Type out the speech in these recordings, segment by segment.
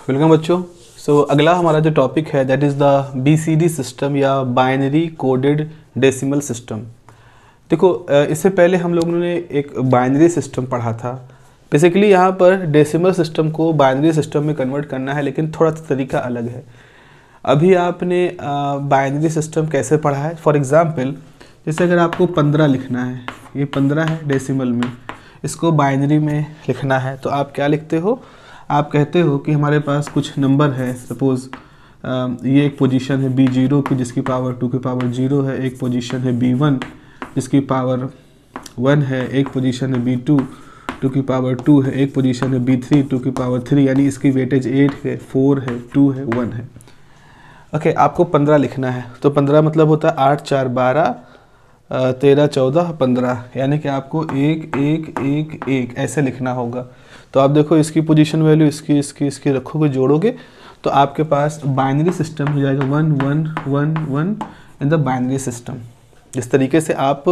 Welcome बच्चों। अगला हमारा जो टॉपिक है that is the BCD system या बाइनरी कोडेड डेसिमल सिस्टम। देखो इससे पहले हम लोगों ने एक बाइनरी सिस्टम पढ़ा था। बेसिकली यहाँ पर डेसिमल सिस्टम को बाइनरी सिस्टम में कन्वर्ट करना है, लेकिन थोड़ा सा तरीका अलग है। अभी आपने बाइनरी सिस्टम कैसे पढ़ा है, फॉर एग्ज़ाम्पल जैसे अगर आपको 15 लिखना है, ये 15 है डेसिमल में, इसको बाइनरी में लिखना है तो आप क्या लिखते हो, आप कहते हो कि हमारे पास कुछ नंबर है। सपोज़ ये एक पोजीशन है B0 की जिसकी पावर 2 की पावर 0 है, एक पोजीशन है B1 जिसकी पावर 1 है, एक पोजीशन है B2 2 की पावर 2 है, एक पोजीशन है B3 2 की पावर 3, यानी इसकी वेटेज 8 है, 4 है, 2 है, 1 है। ओके, आपको 15 लिखना है तो 15 मतलब होता है 8 4 12 13 14 15, यानी कि आपको 1 1 1 1 ऐसे लिखना होगा। तो आप देखो इसकी पोजीशन वैल्यू इसकी रखोगे, जोड़ोगे तो आपके पास बाइनरी सिस्टम हो जाएगा 1 1 1 1 इन द बाइनरी सिस्टम। इस तरीके से आप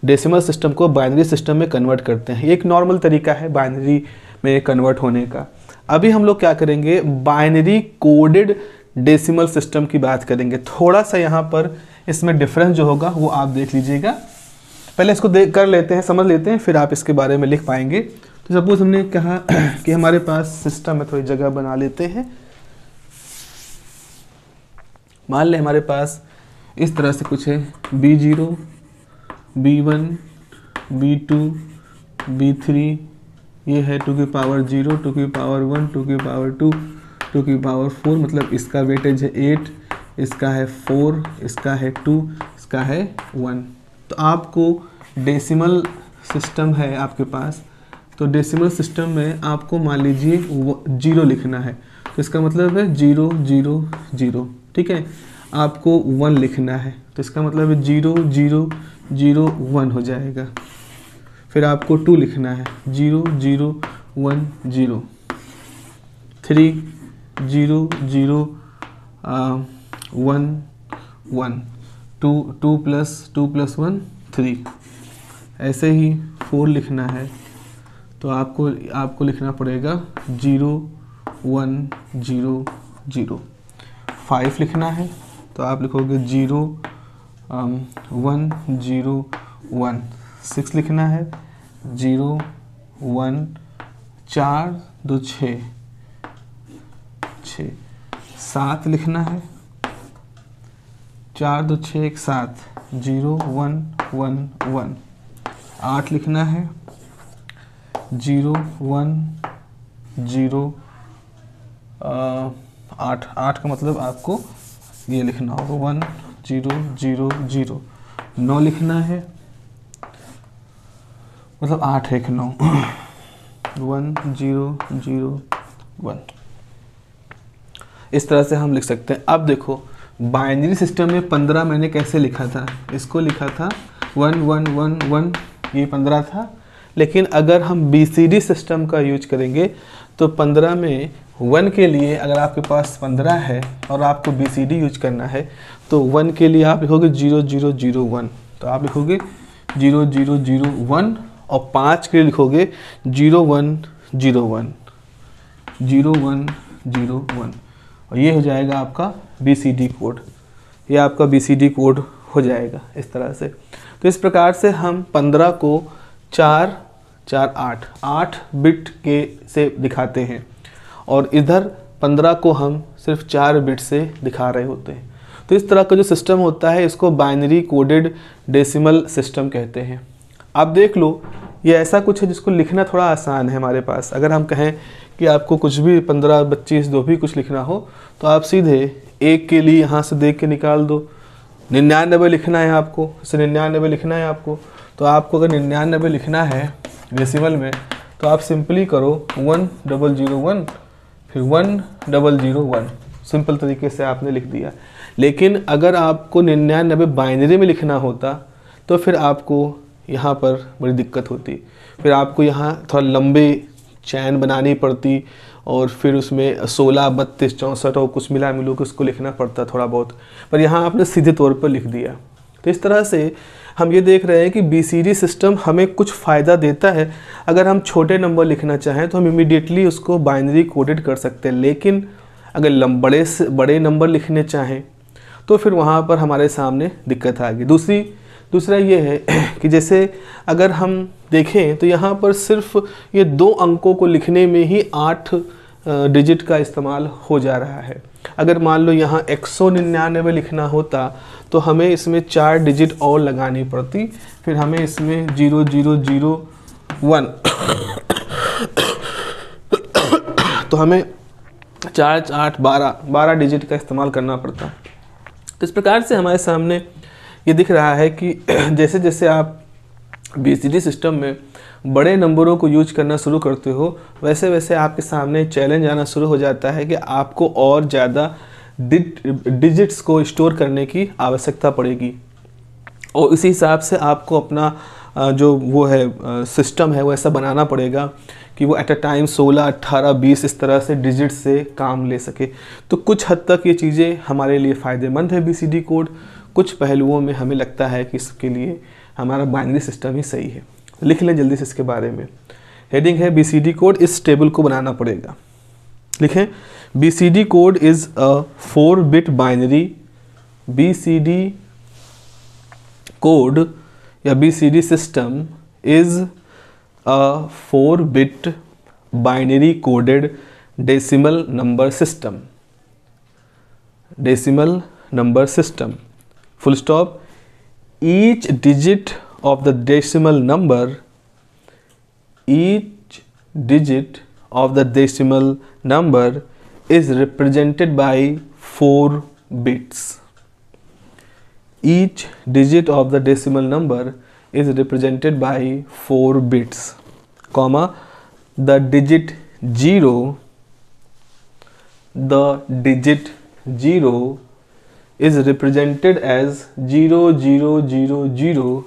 डेसिमल सिस्टम को बाइनरी सिस्टम में कन्वर्ट करते हैं। एक नॉर्मल तरीका है बाइनरी में कन्वर्ट होने का। अभी हम लोग क्या करेंगे, बाइनरी कोडेड डेसिमल सिस्टम की बात करेंगे। थोड़ा सा यहाँ पर इसमें डिफरेंस जो होगा वो आप देख लीजिएगा। पहले इसको कर लेते हैं, समझ लेते हैं, फिर आप इसके बारे में लिख पाएंगे। तो सपोज हमने कहा कि हमारे पास सिस्टम में थोड़ी जगह बना लेते हैं। मान लें हमारे पास इस तरह से कुछ है B0 B1 B2 B3, ये है 2 की पावर 0 2 की पावर 1 2 की पावर 2 2 की पावर 4, मतलब इसका वेटेज है 8, इसका है 4, इसका है 2, इसका है 1। तो आपको डेसिमल सिस्टम है आपके पास, तो डेसिमल सिस्टम में आपको मान लीजिए 0 लिखना है, तो इसका मतलब है 0 0 0, ठीक है। आपको 1 लिखना है तो इसका मतलब है 0 0 0 1 हो जाएगा। फिर आपको 2 लिखना है 0 0 1 0, 3 0 0 1 1, 2 प्लस 1 3, ऐसे ही 4 लिखना है तो आपको लिखना पड़ेगा 0 1 0 0। 5 लिखना है तो आप लिखोगे 0 1 0 1। 6 लिखना है 0 1 4 2 6 6। 7 लिखना है 4 2 6 1 7, 0 1 1 1। 8 लिखना है 0 1 0 8 8 का मतलब आपको ये लिखना होगा 1 0 0 0। 9 लिखना है मतलब 8 1 9 1 0 0 1। इस तरह से हम लिख सकते हैं। अब देखो बाइनरी सिस्टम में 15 मैंने कैसे लिखा था, इसको लिखा था 1 1 1 1, ये 15 था। लेकिन अगर हम बीसीडी सिस्टम का यूज करेंगे तो 15 में 1 के लिए अगर आपके पास 15 है और आपको बीसीडी यूज करना है तो 1 के लिए आप लिखोगे 0 0 0 1, तो आप लिखोगे 0 0 0 1, और 5 के लिए लिखोगे 0 1 0 1 0 1 0 1, और ये हो जाएगा आपका बीसीडी कोड। ये आपका बीसीडी कोड हो जाएगा इस तरह से। तो इस प्रकार से हम 15 को 4 4 8 बिट के से दिखाते हैं, और इधर 15 को हम सिर्फ 4 बिट से दिखा रहे होते हैं। तो इस तरह का जो सिस्टम होता है इसको बाइनरी कोडेड डेसिमल सिस्टम कहते हैं। आप देख लो ये ऐसा कुछ है जिसको लिखना थोड़ा आसान है हमारे पास। अगर हम कहें कि आपको कुछ भी 15 25 जो भी कुछ लिखना हो तो आप सीधे 1 के लिए यहाँ से देख के निकाल दो। 99 लिखना है आपको, जैसे 99 लिखना है आपको, तो आपको अगर 99 लिखना है डेसिमल में तो आप सिंपली करो 1 0 0 1 फिर 1 0 0 1, सिंपल तरीके से आपने लिख दिया। लेकिन अगर आपको 99 बाइनरी में लिखना होता तो फिर आपको यहाँ पर बड़ी दिक्कत होती, फिर आपको यहाँ थोड़ा लंबे चैन बनानी पड़ती, और फिर उसमें 16 32 64 और कुछ मिला मिलू के उसको लिखना पड़ता थोड़ा बहुत, पर यहाँ आपने सीधे तौर पर लिख दिया। तो इस तरह से हम ये देख रहे हैं कि बीसीडी सिस्टम हमें कुछ फ़ायदा देता है। अगर हम छोटे नंबर लिखना चाहें तो हम इमीडिएटली उसको बाइनरी कोडेड कर सकते हैं, लेकिन अगर बड़े नंबर लिखने चाहें तो फिर वहाँ पर हमारे सामने दिक्कत आ गई। दूसरा ये है कि जैसे अगर हम देखें तो यहाँ पर सिर्फ ये 2 अंकों को लिखने में ही 8 डिजिट का इस्तेमाल हो जा रहा है। अगर मान लो यहाँ 199 लिखना होता तो हमें इसमें 4 डिजिट और लगानी पड़ती, फिर हमें इसमें 0001 तो हमें 4 8 12 डिजिट का इस्तेमाल करना पड़ता। तो इस प्रकार से हमारे सामने ये दिख रहा है कि जैसे जैसे आप BCD सिस्टम में बड़े नंबरों को यूज करना शुरू करते हो वैसे वैसे आपके सामने चैलेंज आना शुरू हो जाता है कि आपको और ज़्यादा डिजिट्स को स्टोर करने की आवश्यकता पड़ेगी, और इसी हिसाब से आपको अपना जो वो है सिस्टम है वो ऐसा बनाना पड़ेगा कि वो एट अ टाइम 16, 18, 20 इस तरह से डिजिट से काम ले सके। तो कुछ हद तक ये चीज़ें हमारे लिए फ़ायदेमंद है BCD कोड, कुछ पहलुओं में हमें लगता है कि इसके लिए हमारा बाइनरी सिस्टम ही सही है। लिख लें जल्दी से इसके बारे में। हेडिंग है BCD कोड, इस टेबल को बनाना पड़ेगा। लिखें BCD code is a 4-bit binary. BCD code या BCD system is a 4-bit binary coded decimal number system. Decimal number system. Full stop. Each digit of the decimal number, each digit of the decimal number is represented by 4 bits. Each digit of the decimal number is represented by 4 bits, comma, the digit 0 is represented as 0000.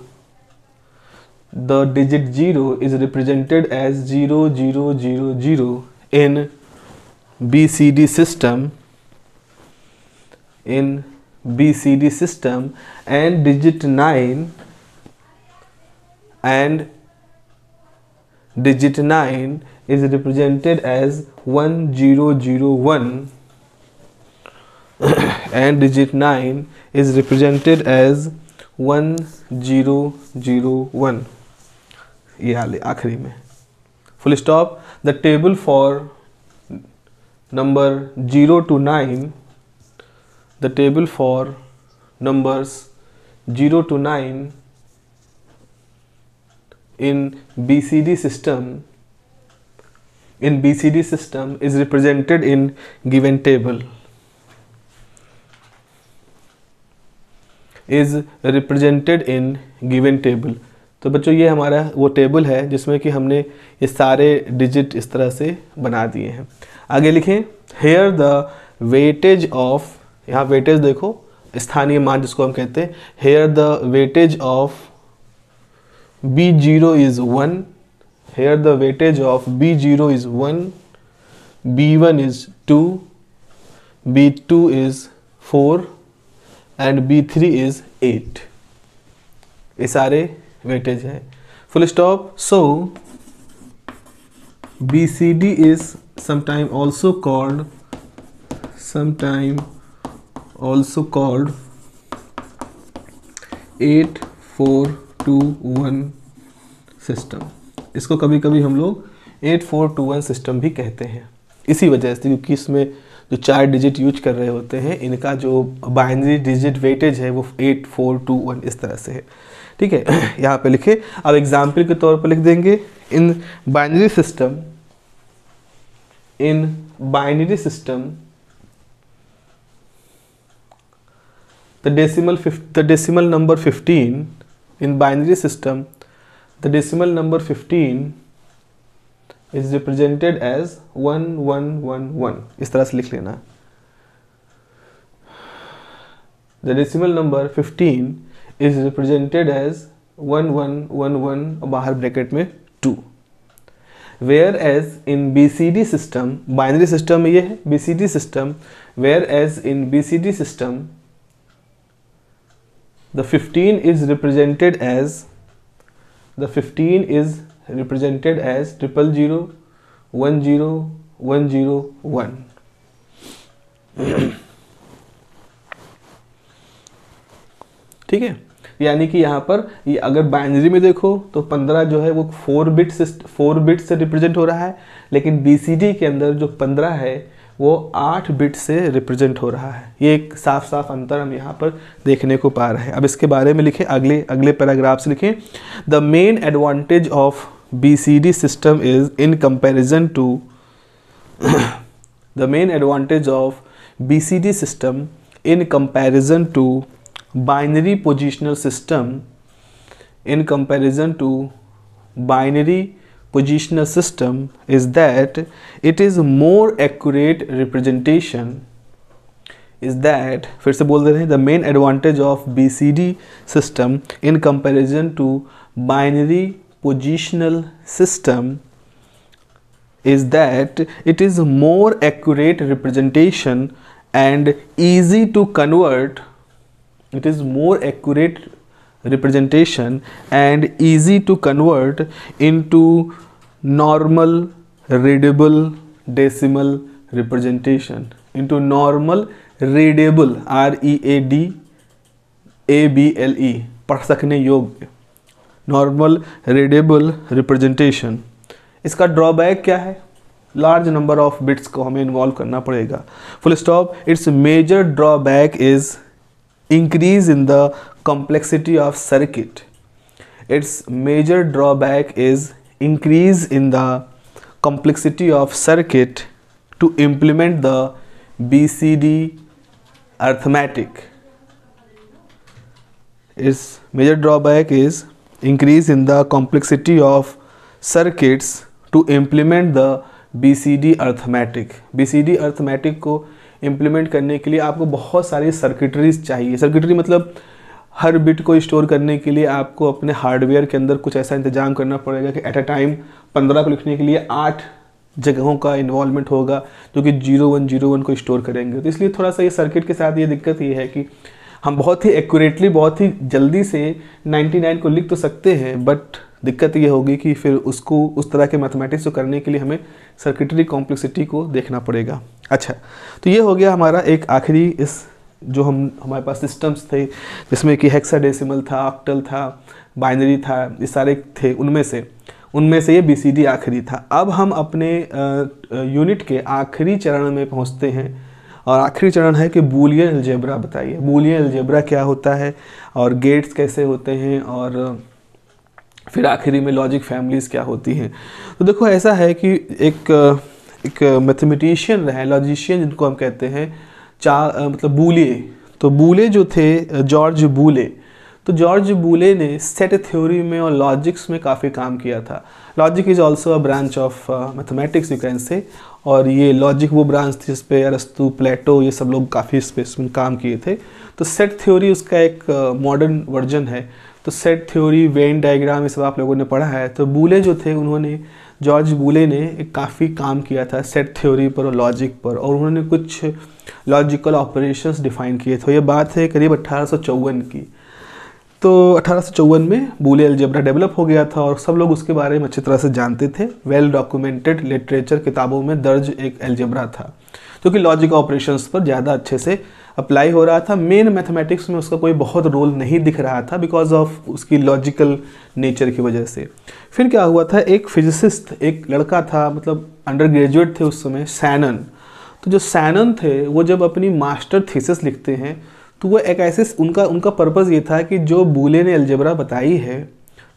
The digit 0 is represented as 0000 in BCD system. And digit 9 is represented as 1001 and digit 9 is represented as 1001. ये आखिरी में full stop. The table for number 0 to 9, the table for numbers 0 to 9 in BCD system is represented in given table. तो बच्चों ये हमारा वो table है जिसमें कि हमने ये सारे डिजिट इस तरह से बना दिए हैं। आगे लिखें हेयर द वेटेज ऑफ, यहाँ वेटेज देखो स्थानीय मान जिसको हम कहते हैं। Here the weightage of B0 is 1. Here the weightage of B0 is 1, B1 is 2, B2 is 4 and B3 is 8. ये सारे weightage है। Full stop. So BCD is sometime also called 8421 system. इसको कभी कभी हम लोग 8421 सिस्टम भी कहते हैं इसी वजह से, क्योंकि इसमें जो 4 डिजिट यूज कर रहे होते हैं इनका जो बाइनरी डिजिट वेटेज है वो 8421 इस तरह से है। ठीक है, यहाँ पे लिखे। अब एग्जाम्पल के तौर पर लिख देंगे in binary system the decimal number 15 in binary system, the decimal number 15 is represented as 1111. इस तरह से लिख लेना। The decimal number 15 is represented as 1111 और बाहर ब्रैकेट में 2. Whereas in BCD system, binary system में ये है BCD system, whereas in BCD system the 15 is represented as 000 10 101. ठीक है, यानी कि यहाँ पर ये अगर बाइनरी में देखो तो 15 जो है वो 4 बिट से रिप्रेजेंट हो रहा है, लेकिन BCD के अंदर जो 15 है वो 8 बिट से रिप्रेजेंट हो रहा है। ये एक साफ साफ अंतर हम यहाँ पर देखने को पा रहे हैं। अब इसके बारे में लिखें, अगले पैराग्राफ से लिखें, the main advantage of BCD system is in comparison to the main advantage of BCD system in comparison to binary positional system is that it is more accurate representation फिर से बोल दे रहे हैं, the main advantage of BCD system in comparison to binary positional system is that it is more accurate representation and easy to convert. It is more accurate representation and easy to convert into normal readable decimal representation. Into normal readable, READABLE, पढ़ सकने योग्य, normal readable representation. इसका drawback क्या है? Large number of bits को हमें involve करना पड़ेगा। Full stop. Its major drawback is increase in the complexity of circuit. Its major drawback is increase in the complexity of circuit to implement the BCD arithmetic. Its major drawback is increase in the complexity of circuits to implement the BCD arithmetic. BCD arithmetic को implement करने के लिए आपको बहुत सारी सर्किटरीज चाहिए। Circuitry मतलब हर bit को स्टोर करने के लिए आपको अपने हार्डवेयर के अंदर कुछ ऐसा इंतजाम करना पड़ेगा कि एट अ टाइम 15 को लिखने के लिए 8 जगहों का इन्वॉल्वमेंट होगा जो कि 0101 को स्टोर करेंगे। तो इसलिए थोड़ा सा ये सर्किट के साथ ये दिक्कत ये है कि हम बहुत ही एक्यूरेटली, बहुत ही जल्दी से 99 को लिख तो सकते हैं, बट दिक्कत ये होगी कि फिर उसको उस तरह के मैथमेटिक्स को करने के लिए हमें सर्किटरी कॉम्प्लेक्सिटी को देखना पड़ेगा। अच्छा, तो ये हो गया हमारा एक आखिरी इस जो हमारे पास सिस्टम्स थे जिसमें कि हेक्साडेसिमल था, ऑक्टल था, बाइनरी था, ये सारे थे। उनमें से ये BCD आखिरी था। अब हम अपने यूनिट के आखिरी चरण में पहुंचते हैं और आखिरी चरण है कि बूलियन अलजेब्रा बताइए। बूलियन अलजेब्रा क्या होता है और गेट्स कैसे होते हैं और फिर आखिरी में लॉजिक फैमिलीज़ क्या होती हैं। तो देखो ऐसा है कि एक मैथमेटिशियन रहे, लॉजिशियन जिनको हम कहते हैं, मतलब बूले। तो बूले जो थे, जॉर्ज बूले, तो जॉर्ज बूले ने सेट थ्योरी में और लॉजिक्स में काफ़ी काम किया था। Logic is also a branch of mathematics you can say, और ये लॉजिक वो ब्रांच थी जिस पे अरस्तु, प्लेटो, ये सब लोग काफ़ी इस में काम किए थे। तो सेट थ्योरी उसका एक मॉडर्न वर्जन है। तो सेट थ्योरी, वेन डायग्राम, ये सब आप लोगों ने पढ़ा है। तो बूले जो थे, जॉर्ज बूले ने काफ़ी काम किया था सेट थ्योरी पर और लॉजिक पर, और उन्होंने कुछ लॉजिकल ऑपरेशंस डिफाइन किए थे। ये बात है करीब 1854 की। तो 1854 में बूले अलजेब्रा डेवलप हो गया था और सब लोग उसके बारे में अच्छी तरह से जानते थे। वेल डॉक्यूमेंटेड लिटरेचर, किताबों में दर्ज एक अलजेब्रा था जो कि लॉजिक ऑपरेशंस पर ज़्यादा अच्छे से अप्लाई हो रहा था। मेन मैथमेटिक्स में उसका कोई बहुत रोल नहीं दिख रहा था बिकॉज ऑफ उसकी लॉजिकल नेचर की वजह से। फिर क्या हुआ था, एक फिजिसिस्ट, एक लड़का था, मतलब अंडर ग्रेजुएट थे उस समय, सैनन। तो जो सैनन थे वो जब अपनी मास्टर थीसिस लिखते हैं तो वो एक ऐसे उनका पर्पज़ ये था कि जो बूले ने अलजेब्रा बताई है,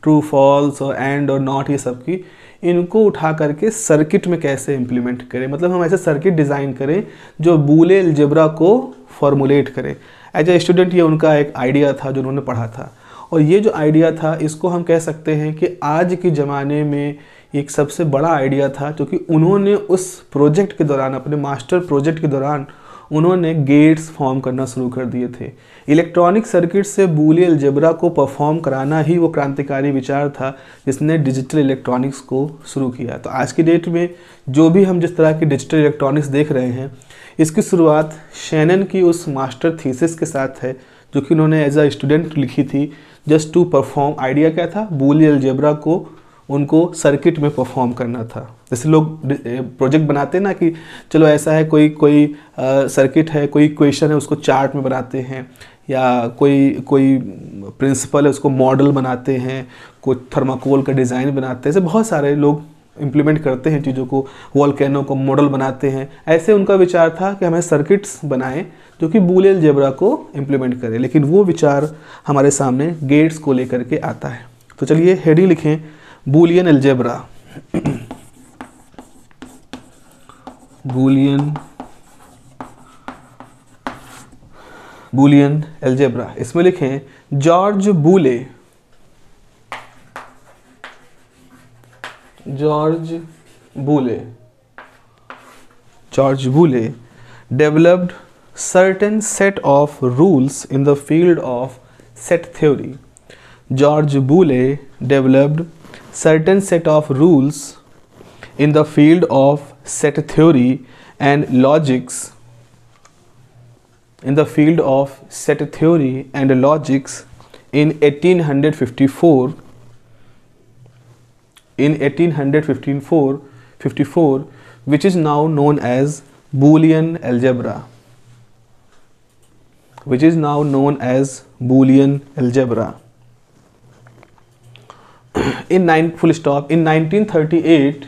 ट्रू फॉल्स और एंड और नॉट, ये सब की, इनको उठा करके सर्किट में कैसे इम्प्लीमेंट करें। मतलब हम ऐसे सर्किट डिज़ाइन करें जो बूले अलजेब्रा को फॉर्मुलेट करें। एज ए स्टूडेंट ये उनका एक आइडिया था जो उन्होंने पढ़ा था, और ये जो आइडिया था इसको हम कह सकते हैं कि आज के ज़माने में एक सबसे बड़ा आइडिया था, क्योंकि उन्होंने उस प्रोजेक्ट के दौरान, अपने मास्टर प्रोजेक्ट के दौरान, उन्होंने गेट्स फॉर्म करना शुरू कर दिए थे। इलेक्ट्रॉनिक सर्किट से बूले अलजेब्रा को परफॉर्म कराना ही वो क्रांतिकारी विचार था जिसने डिजिटल इलेक्ट्रॉनिक्स को शुरू किया। तो आज की डेट में जो भी हम जिस तरह की डिजिटल इलेक्ट्रॉनिक्स देख रहे हैं, इसकी शुरुआत शैनन की उस मास्टर थीसिस के साथ है जो कि उन्होंने एज अ स्टूडेंट लिखी थी, जस्ट टू परफॉर्म। आइडिया क्या था, बूलियन अलजेब्रा को उनको सर्किट में परफॉर्म करना था। जैसे लोग प्रोजेक्ट बनाते हैं ना कि चलो ऐसा है, कोई सर्किट है, कोई इक्वेशन है, उसको चार्ट में बनाते हैं, या कोई प्रिंसिपल है उसको मॉडल बनाते हैं, कोई थर्माकोल का डिज़ाइन बनाते हैं। ऐसे बहुत सारे लोग इम्प्लीमेंट करते हैं चीज़ों को, वॉल्केनो को मॉडल बनाते हैं। ऐसे उनका विचार था कि हमें सर्किट्स बनाएं जो कि बूलियन अलजेब्रा को इम्प्लीमेंट करें, लेकिन वो विचार हमारे सामने गेट्स को लेकर के आता है। तो चलिए हेडिंग लिखें, बूलियन अलजेब्रा। बूलियन अलजेब्रा, इसमें लिखें George Bulle developed certain set of rules in the field of set theory. George Boole developed certain set of rules in the field of set theory and logics. In the field of set theory and logics in 1854. In 1854, which is now known as Boolean algebra. In 1938,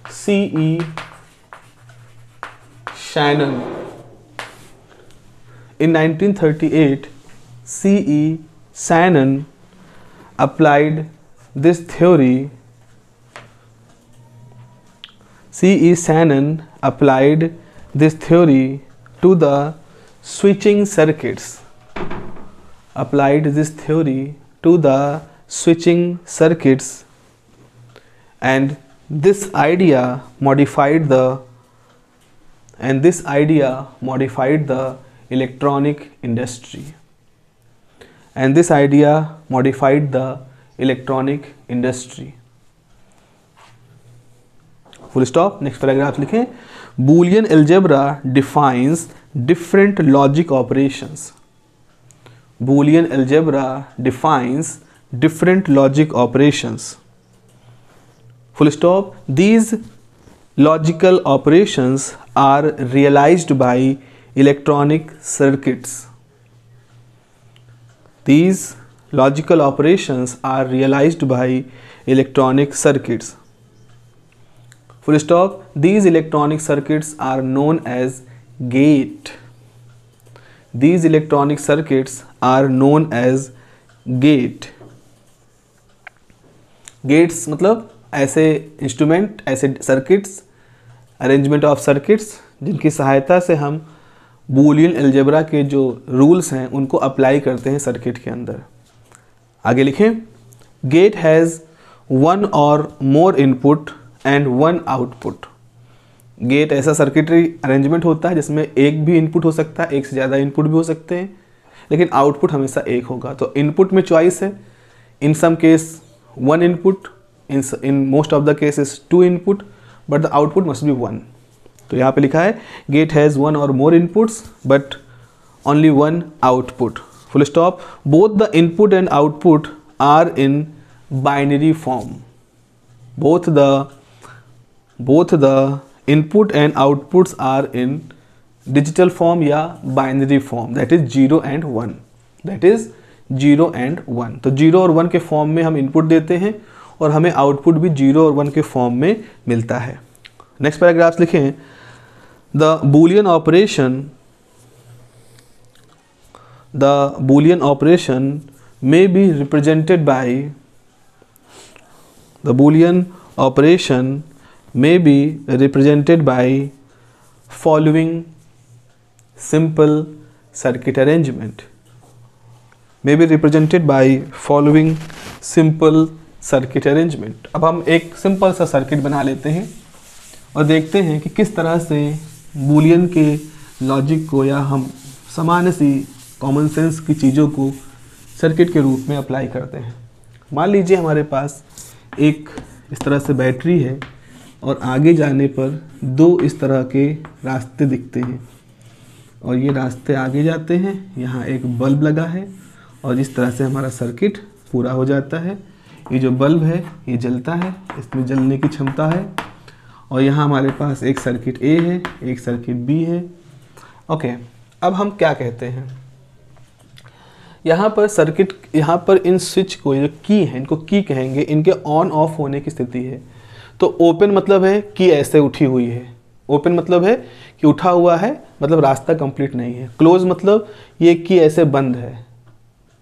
C.E. Shannon. In 1938, C.E. Shannon applied this theory. C.E. Shannon applied this theory to the switching circuits. And this idea modified the electronic industry. Full stop. Next paragraph लिखें, Boolean algebra defines different logic operations. Full stop. These logical operations are realized by electronic circuits. Full stop. These electronic circuits are known as gate. Gates मतलब ऐसे instrument, ऐसे circuits, arrangement of circuits जिनकी सहायता से हम Boolean algebra के जो rules हैं उनको अप्लाई करते हैं सर्किट के अंदर। आगे लिखें, gate has one or more input and one output. Gate ऐसा सर्किटरी अरेंजमेंट होता है जिसमें एक भी इनपुट हो सकता है, एक से ज़्यादा इनपुट भी हो सकते हैं, लेकिन आउटपुट हमेशा एक होगा। तो इनपुट में चॉइस है, in some case one input, in most of the cases two input, but the output must be one. तो यहाँ पे लिखा है gate has one or more inputs but only one output. Full stop. Both the input and output are in binary form. both the input and outputs are in digital form या binary form, that is 0 and 1. तो 0 और 1 के form में हम input देते हैं और हमें आउटपुट भी 0 और 1 के फॉर्म में मिलता है। नेक्स्ट पैराग्राफ्स लिखें, the Boolean operation may be represented by following simple circuit arrangement. अब हम एक सिंपल सा सर्किट बना लेते हैं और देखते हैं कि किस तरह से बूलियन के लॉजिक को या हम सामान्य सी कॉमन सेंस की चीज़ों को सर्किट के रूप में अप्लाई करते हैं। मान लीजिए हमारे पास एक इस तरह से बैटरी है और आगे जाने पर दो इस तरह के रास्ते दिखते हैं और ये रास्ते आगे जाते हैं, यहाँ एक बल्ब लगा है और इस तरह से हमारा सर्किट पूरा हो जाता है। ये जो बल्ब है ये जलता है, इसमें जलने की क्षमता है। और यहाँ हमारे पास एक सर्किट ए है, एक सर्किट बी है। ओके, अब हम क्या कहते हैं, यहाँ पर सर्किट, यहाँ पर इन स्विच को, जो की है इनको की कहेंगे, इनके ऑन ऑफ होने की स्थिति है। तो ओपन मतलब है कि ऐसे उठी हुई है, ओपन मतलब है कि उठा हुआ है, मतलब रास्ता कंप्लीट नहीं है। क्लोज मतलब ये की ऐसे बंद है।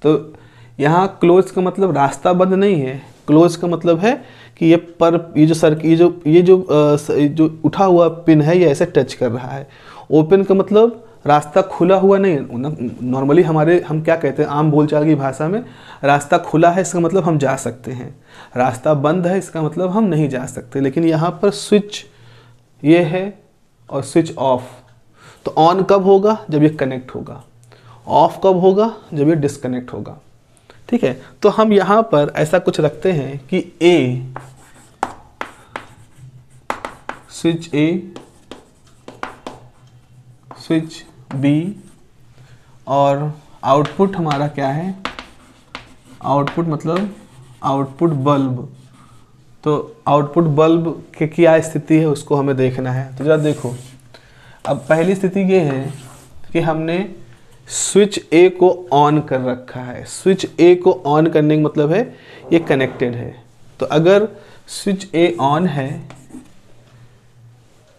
तो यहाँ क्लोज का मतलब रास्ता बंद नहीं है, क्लोज का मतलब है कि ये जो उठा हुआ पिन है ये ऐसे टच कर रहा है। ओपन का मतलब रास्ता खुला हुआ नहीं है। नॉर्मली हम क्या कहते हैं आम बोलचाल की भाषा में, रास्ता खुला है इसका मतलब हम जा सकते हैं, रास्ता बंद है इसका मतलब हम नहीं जा सकते। लेकिन यहाँ पर स्विच ये है और स्विच ऑफ। तो ऑन कब होगा, जब ये कनेक्ट होगा। ऑफ कब होगा, जब ये डिस्कनेक्ट होगा। ठीक है, तो हम यहाँ पर ऐसा कुछ रखते हैं कि ए, स्विच ए, स्विच बी, और आउटपुट हमारा क्या है, आउटपुट मतलब आउटपुट बल्ब। तो आउटपुट बल्ब की क्या स्थिति है उसको हमें देखना है। तो जरा देखो, अब पहली स्थिति ये है कि हमने स्विच ए को ऑन कर रखा है। स्विच ए को ऑन करने का मतलब है ये कनेक्टेड है। तो अगर स्विच ए ऑन है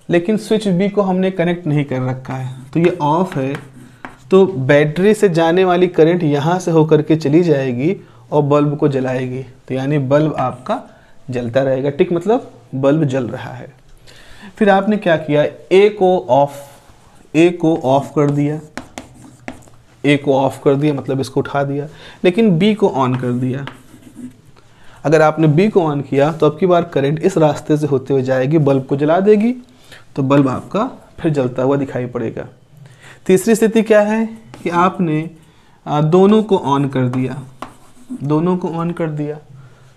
लेकिन स्विच बी को हमने कनेक्ट नहीं कर रखा है, तो ये ऑफ है, तो बैटरी से जाने वाली करंट यहाँ से होकर के चली जाएगी और बल्ब को जलाएगी। तो यानी बल्ब आपका जलता रहेगा। टिक मतलब बल्ब जल रहा है। फिर आपने क्या किया, ए को ऑफ कर दिया, ए को ऑफ कर दिया मतलब इसको उठा दिया, लेकिन बी को ऑन कर दिया। अगर आपने बी को ऑन किया तो अब की बार करंट इस रास्ते से होते हुए जाएगी, बल्ब को जला देगी, तो बल्ब आपका फिर जलता हुआ दिखाई पड़ेगा। तीसरी स्थिति क्या है कि आपने दोनों को ऑन कर दिया, दोनों को ऑन कर दिया।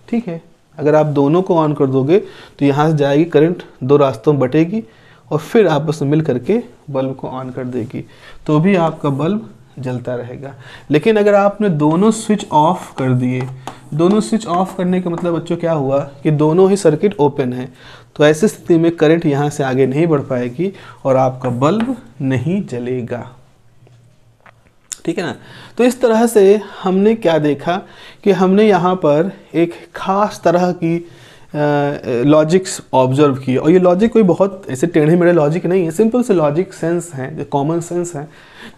ठीक है, अगर आप दोनों को ऑन कर दोगे तो यहाँ से जाएगी करंट, दो रास्तों में बटेगी और फिर आपस में मिल करके बल्ब को ऑन कर देगी, तो भी आपका बल्ब जलता रहेगा। लेकिन अगर आपने दोनों स्विच ऑफ कर दिए, दोनों स्विच ऑफ करने का मतलब बच्चों क्या हुआ कि दोनों ही सर्किट ओपन है, तो ऐसी स्थिति में करंट यहाँ से आगे नहीं बढ़ पाएगी और आपका बल्ब नहीं जलेगा। ठीक है ना। तो इस तरह से हमने क्या देखा कि हमने यहाँ पर एक खास तरह की लॉजिक्स ऑब्जर्व किए, और ये लॉजिक कोई बहुत ऐसे टेढ़े मेढ़े लॉजिक नहीं है, सिंपल से लॉजिक सेंस हैं, कॉमन सेंस हैं,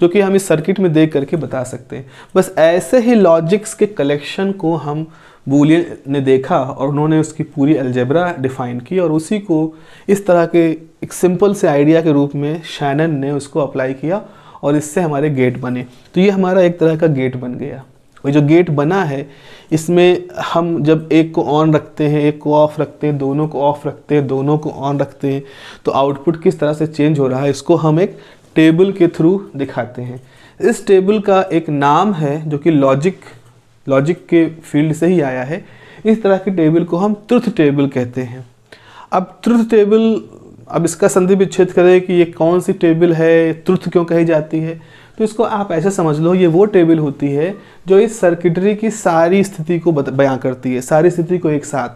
जो कि हम इस सर्किट में देख करके बता सकते हैं। बस ऐसे ही लॉजिक्स के कलेक्शन को हम बूलियन ने देखा और उन्होंने उसकी पूरी अलजेब्रा डिफाइन की, और उसी को इस तरह के एक सिंपल से आइडिया के रूप में शैनन ने उसको अप्लाई किया और इससे हमारे गेट बने। तो ये हमारा एक तरह का गेट बन गया। और जो गेट बना है इसमें हम जब एक को ऑन रखते हैं, एक को ऑफ रखते हैं, दोनों को ऑफ रखते हैं, दोनों को ऑन रखते हैं, तो आउटपुट किस तरह से चेंज हो रहा है इसको हम एक टेबल के थ्रू दिखाते हैं। इस टेबल का एक नाम है जो कि लॉजिक के फील्ड से ही आया है। इस तरह के टेबल को हम ट्रुथ टेबल कहते हैं। अब ट्रुथ टेबल, अब इसका संधि विच्छेद करें कि ये कौन सी टेबल है, ट्रुथ क्यों कही जाती है, तो इसको आप ऐसे समझ लो, ये वो टेबल होती है जो इस सर्किटरी की सारी स्थिति को बयां करती है, सारी स्थिति को एक साथ,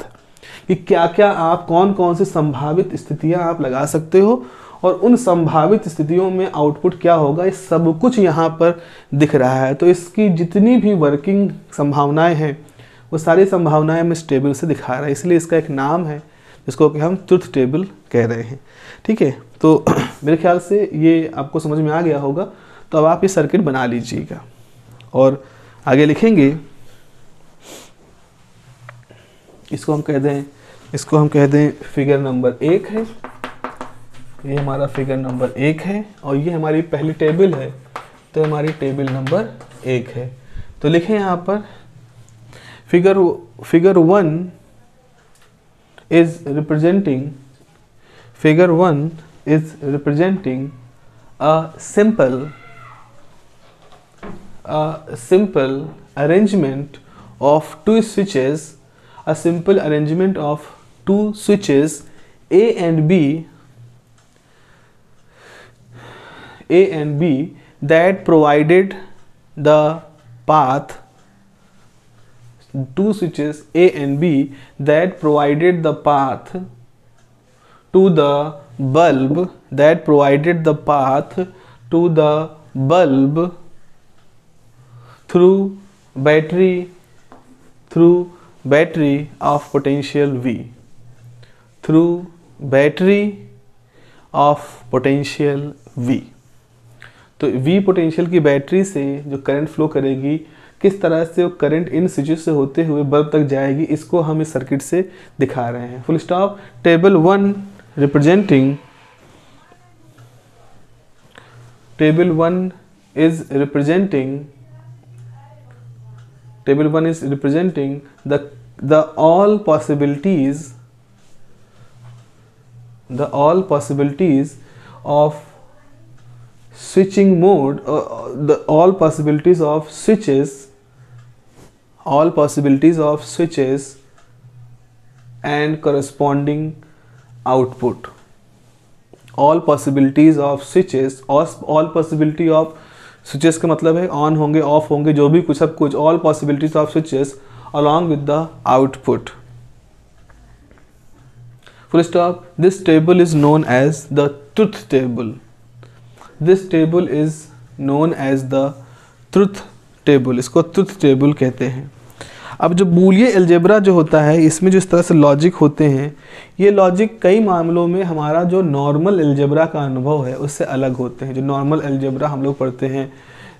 कि क्या क्या आप कौन कौन सी संभावित स्थितियां आप लगा सकते हो और उन संभावित स्थितियों में आउटपुट क्या होगा, इस सब कुछ यहाँ पर दिख रहा है। तो इसकी जितनी भी वर्किंग संभावनाएं हैं वो सारी संभावनाएं हम इस टेबल से दिखा रहे हैं, इसलिए इसका एक नाम है जिसको कि हम ट्रुथ टेबल कह रहे हैं। ठीक है, तो मेरे ख्याल से ये आपको समझ में आ गया होगा। तो अब आप ये सर्किट बना लीजिएगा और आगे लिखेंगे। इसको हम कह दें फिगर नंबर 1 है, ये हमारा फिगर नंबर 1 है और ये हमारी पहली टेबल है, तो हमारी टेबल नंबर 1 है। तो लिखें यहाँ पर figure 1 is representing a simple arrangement of two switches, A and B that provided the path two switches A and B that provided the path to the bulb through battery of potential V, through battery of potential V। तो V potential की battery से जो current flow करेगी, किस तरह से वो current in switches से होते हुए बल्ब तक जाएगी, इसको हम इस सर्किट से दिखा रहे हैं। Full stop. Table 1 representing the all possibilities of switching mode, all possibilities of switches and corresponding output। all possibilities of switches, all possibility of switches का मतलब है ऑन होंगे, ऑफ होंगे, जो भी कुछ सब कुछ, all possibilities of switches along with the output। full stop। this table is known as the truth table। this table is known as the truth table। इसको truth table कहते हैं। अब जो बूलियन अलजेब्रा जो होता है, इसमें जो इस तरह से लॉजिक होते हैं, ये लॉजिक कई मामलों में हमारा जो नॉर्मल अलजेब्रा का अनुभव है उससे अलग होते हैं। जो नॉर्मल अलजेब्रा हम लोग पढ़ते हैं,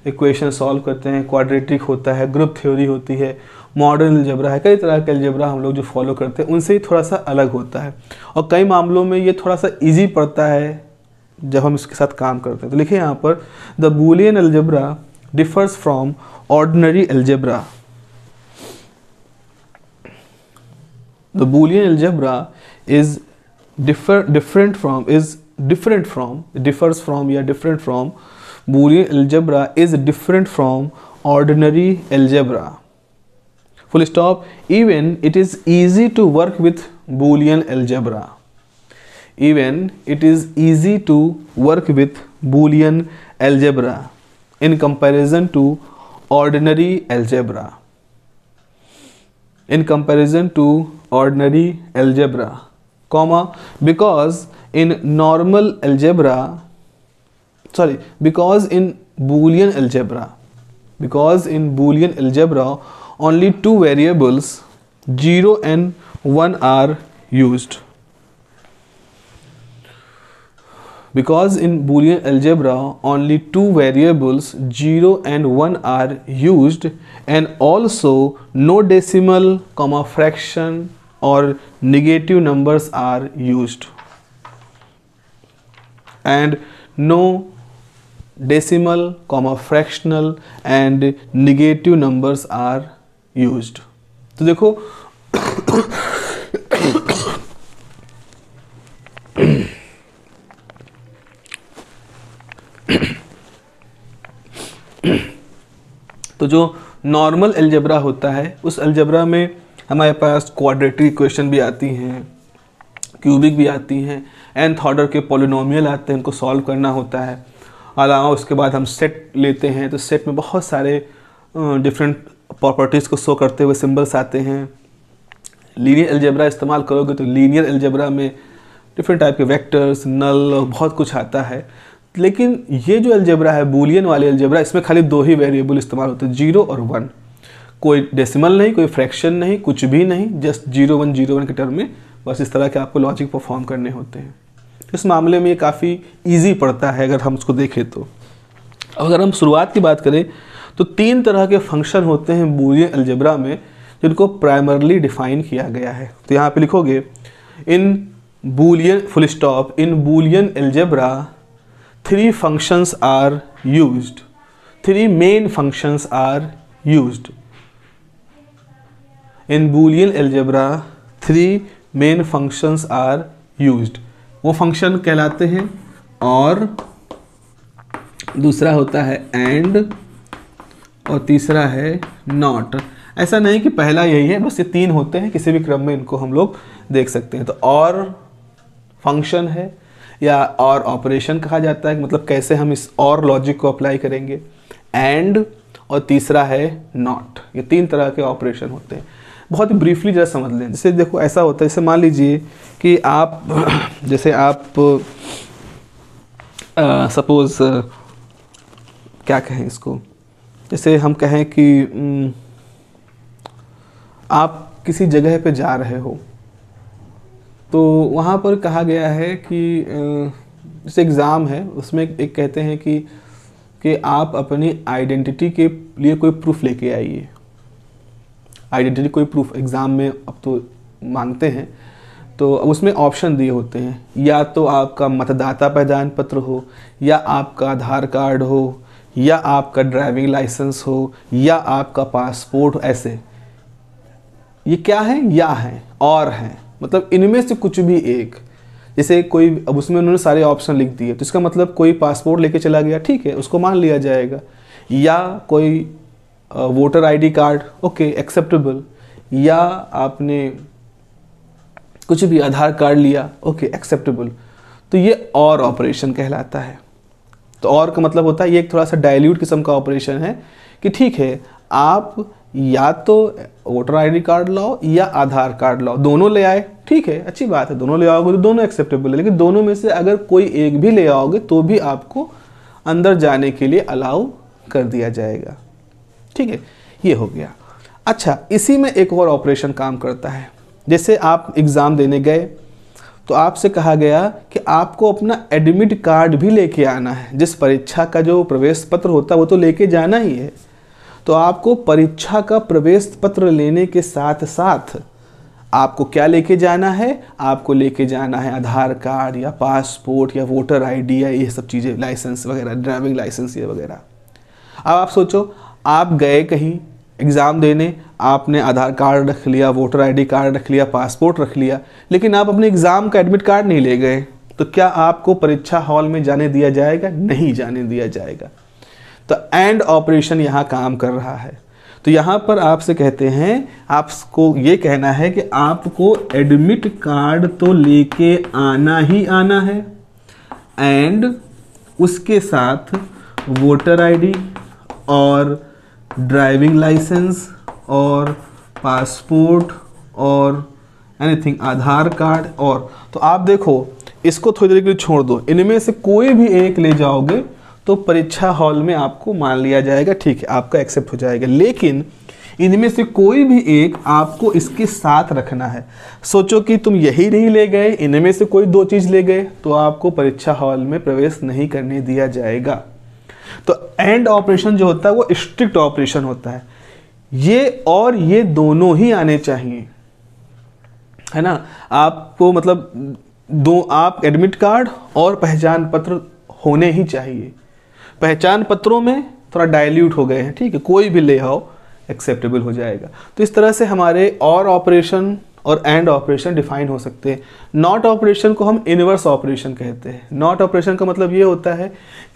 इक्वेशन सॉल्व करते हैं, क्वाड्रेटिक होता है, ग्रुप थ्योरी होती है, मॉडर्न अलजेब्रा है, कई तरह के अलजेब्रा हम लोग जो फॉलो करते हैं उनसे ही थोड़ा सा अलग होता है, और कई मामलों में ये थोड़ा सा ईजी पड़ता है जब हम इसके साथ काम करते हैं। तो लिखिए यहाँ पर, the Boolean algebra differs from ordinary algebra. The Boolean algebra differs from Boolean algebra is different from ordinary algebra। full stop। even it is easy to work with Boolean algebra। even it is easy to work with Boolean algebra in comparison to ordinary algebra। in comparison to ordinary algebra, comma, because in Boolean algebra only two variables 0 and 1 are used। because in Boolean algebra only two variables 0 and 1 are used, and also no decimal, fraction or negative numbers are used, and no decimal, fractional and negative numbers are used। तो देखो तो जो normal algebra होता है, उस algebra में हमारे पास quadratic equation भी आती हैं, क्यूबिक भी आती हैं, nth ऑर्डर के पॉलिनोमियल आते हैं, उनको सॉल्व करना होता है। अलावा उसके बाद हम सेट लेते हैं, तो सेट में बहुत सारे डिफरेंट प्रॉपर्टीज़ को शो करते हुए सिंबल्स आते हैं। लीनियर अलजेब्रा इस्तेमाल करोगे तो लीनियर अलजेब्रा में डिफरेंट टाइप के वेक्टर्स, नल, बहुत कुछ आता है। लेकिन ये जो अलजेब्रा है, बूलियन वाले अलजेब्रा, इसमें खाली दो ही वेरिएबल इस्तेमाल होते हैं, 0 और 1। कोई डेसिमल नहीं, कोई फ्रैक्शन नहीं, कुछ भी नहीं, जस्ट 0 1 के टर्म में बस इस तरह के आपको लॉजिक परफॉर्म करने होते हैं। इस मामले में ये काफ़ी ईजी पड़ता है अगर हम उसको देखें तो। अगर हम शुरुआत की बात करें तो 3 तरह के फंक्शन होते हैं बूलियन अलजेब्रा में, जिनको प्राइमरली डिफाइन किया गया है। तो यहाँ पे लिखोगे, in Boolean full stop, in Boolean algebra 3 functions are used, 3 main functions are used। in Boolean algebra 3 main functions are used। वो फंक्शन कहलाते हैं और, दूसरा होता है एंड, और तीसरा है नॉट। ऐसा नहीं कि पहला यही है, बस ये 3 होते हैं, किसी भी क्रम में इनको हम लोग देख सकते हैं। तो और फंक्शन है या और ऑपरेशन कहा जाता है, मतलब कैसे हम इस और लॉजिक को अप्लाई करेंगे। एंड और तीसरा है नॉट। ये 3 तरह के ऑपरेशन होते हैं। बहुत ही ब्रीफली जरा समझ लें। जैसे देखो ऐसा होता है, जैसे मान लीजिए कि आप जैसे आप सपोज़ क्या कहें इसको, जैसे हम कहें कि आप किसी जगह पे जा रहे हो, तो वहाँ पर कहा गया है कि जैसे एग्ज़ाम है, उसमें एक कहते हैं कि आप अपनी आइडेंटिटी के लिए कोई प्रूफ लेके आइए। आइडेंटिटी कोई प्रूफ एग्ज़ाम में अब तो मांगते हैं, तो उसमें ऑप्शन दिए होते हैं, या तो आपका मतदाता पहचान पत्र हो, या आपका आधार कार्ड हो, या आपका ड्राइविंग लाइसेंस हो, या आपका पासपोर्ट हो। ऐसे ये क्या है, या है और हैं, मतलब इनमें से कुछ भी एक। जैसे कोई, अब उसमें उन्होंने सारे ऑप्शन लिख दिए, तो इसका मतलब कोई पासपोर्ट लेके चला गया, ठीक है, उसको मान लिया जाएगा। या कोई voter ID card, okay acceptable. या आपने कुछ भी आधार कार्ड लिया, ओके एक्सेप्टेबल। तो ये और ऑपरेशन कहलाता है। तो और का मतलब होता है ये एक थोड़ा सा डाइल्यूट किस्म का ऑपरेशन है कि ठीक है, आप या तो वोटर आईडी कार्ड लाओ या आधार कार्ड लाओ, दोनों ले आए, ठीक है, अच्छी बात है, दोनों ले आओगे तो दोनों एक्सेप्टेबल है। लेकिन दोनों में से अगर कोई एक भी ले आओगे तो भी आपको अंदर जाने के लिए अलाउ कर दिया जाएगा, ठीक है, ये हो गया। अच्छा, इसी में एक और ऑपरेशन काम करता है। जैसे आप एग्ज़ाम देने गए, तो आपसे कहा गया कि आपको अपना एडमिट कार्ड भी लेके आना है। जिस परीक्षा का जो प्रवेश पत्र होता है वो तो लेके जाना ही है। तो आपको परीक्षा का प्रवेश पत्र लेने के साथ साथ आपको क्या लेके जाना है, आपको लेके जाना है आधार कार्ड या पासपोर्ट या वोटर आईडी या ये सब चीज़ें, लाइसेंस वगैरह, ड्राइविंग लाइसेंस ये वगैरह। अब आप सोचो, आप गए कहीं एग्ज़ाम देने, आपने आधार कार्ड रख लिया, वोटर आईडी कार्ड रख लिया, पासपोर्ट रख लिया, लेकिन आप अपने एग्ज़ाम का एडमिट कार्ड नहीं ले गए, तो क्या आपको परीक्षा हॉल में जाने दिया जाएगा? नहीं जाने दिया जाएगा। तो एंड ऑपरेशन यहाँ काम कर रहा है। तो यहाँ पर आपसे कहते हैं, आपको ये कहना है कि आपको एडमिट कार्ड तो लेके आना ही आना है, एंड उसके साथ वोटर आईडी और ड्राइविंग लाइसेंस और पासपोर्ट और एनीथिंग, आधार कार्ड। और तो आप देखो, इसको थोड़ी देर के लिए छोड़ दो, इनमें से कोई भी एक ले जाओगे तो परीक्षा हॉल में आपको मान लिया जाएगा, ठीक है, आपका एक्सेप्ट हो जाएगा। लेकिन इनमें से कोई भी एक आपको इसके साथ रखना है। सोचो कि तुम यही नहीं ले गए, इनमें से कोई 2 चीज़ ले गए, तो आपको परीक्षा हॉल में प्रवेश नहीं करने दिया जाएगा। तो एंड ऑपरेशन जो होता है वो स्ट्रिक्ट ऑपरेशन होता है। ये और ये दोनों ही आने चाहिए, है ना। आपको मतलब आप एडमिट कार्ड और पहचान पत्र होने ही चाहिए। पहचान पत्रों में थोड़ा डाइल्यूट हो गए हैं, ठीक है, कोई भी ले आओ एक्सेप्टेबल हो जाएगा। तो इस तरह से हमारे और ऑपरेशन और एंड ऑपरेशन डिफाइन हो सकते हैं। नॉट ऑपरेशन को हम इनवर्स ऑपरेशन कहते हैं। नॉट ऑपरेशन का मतलब ये होता है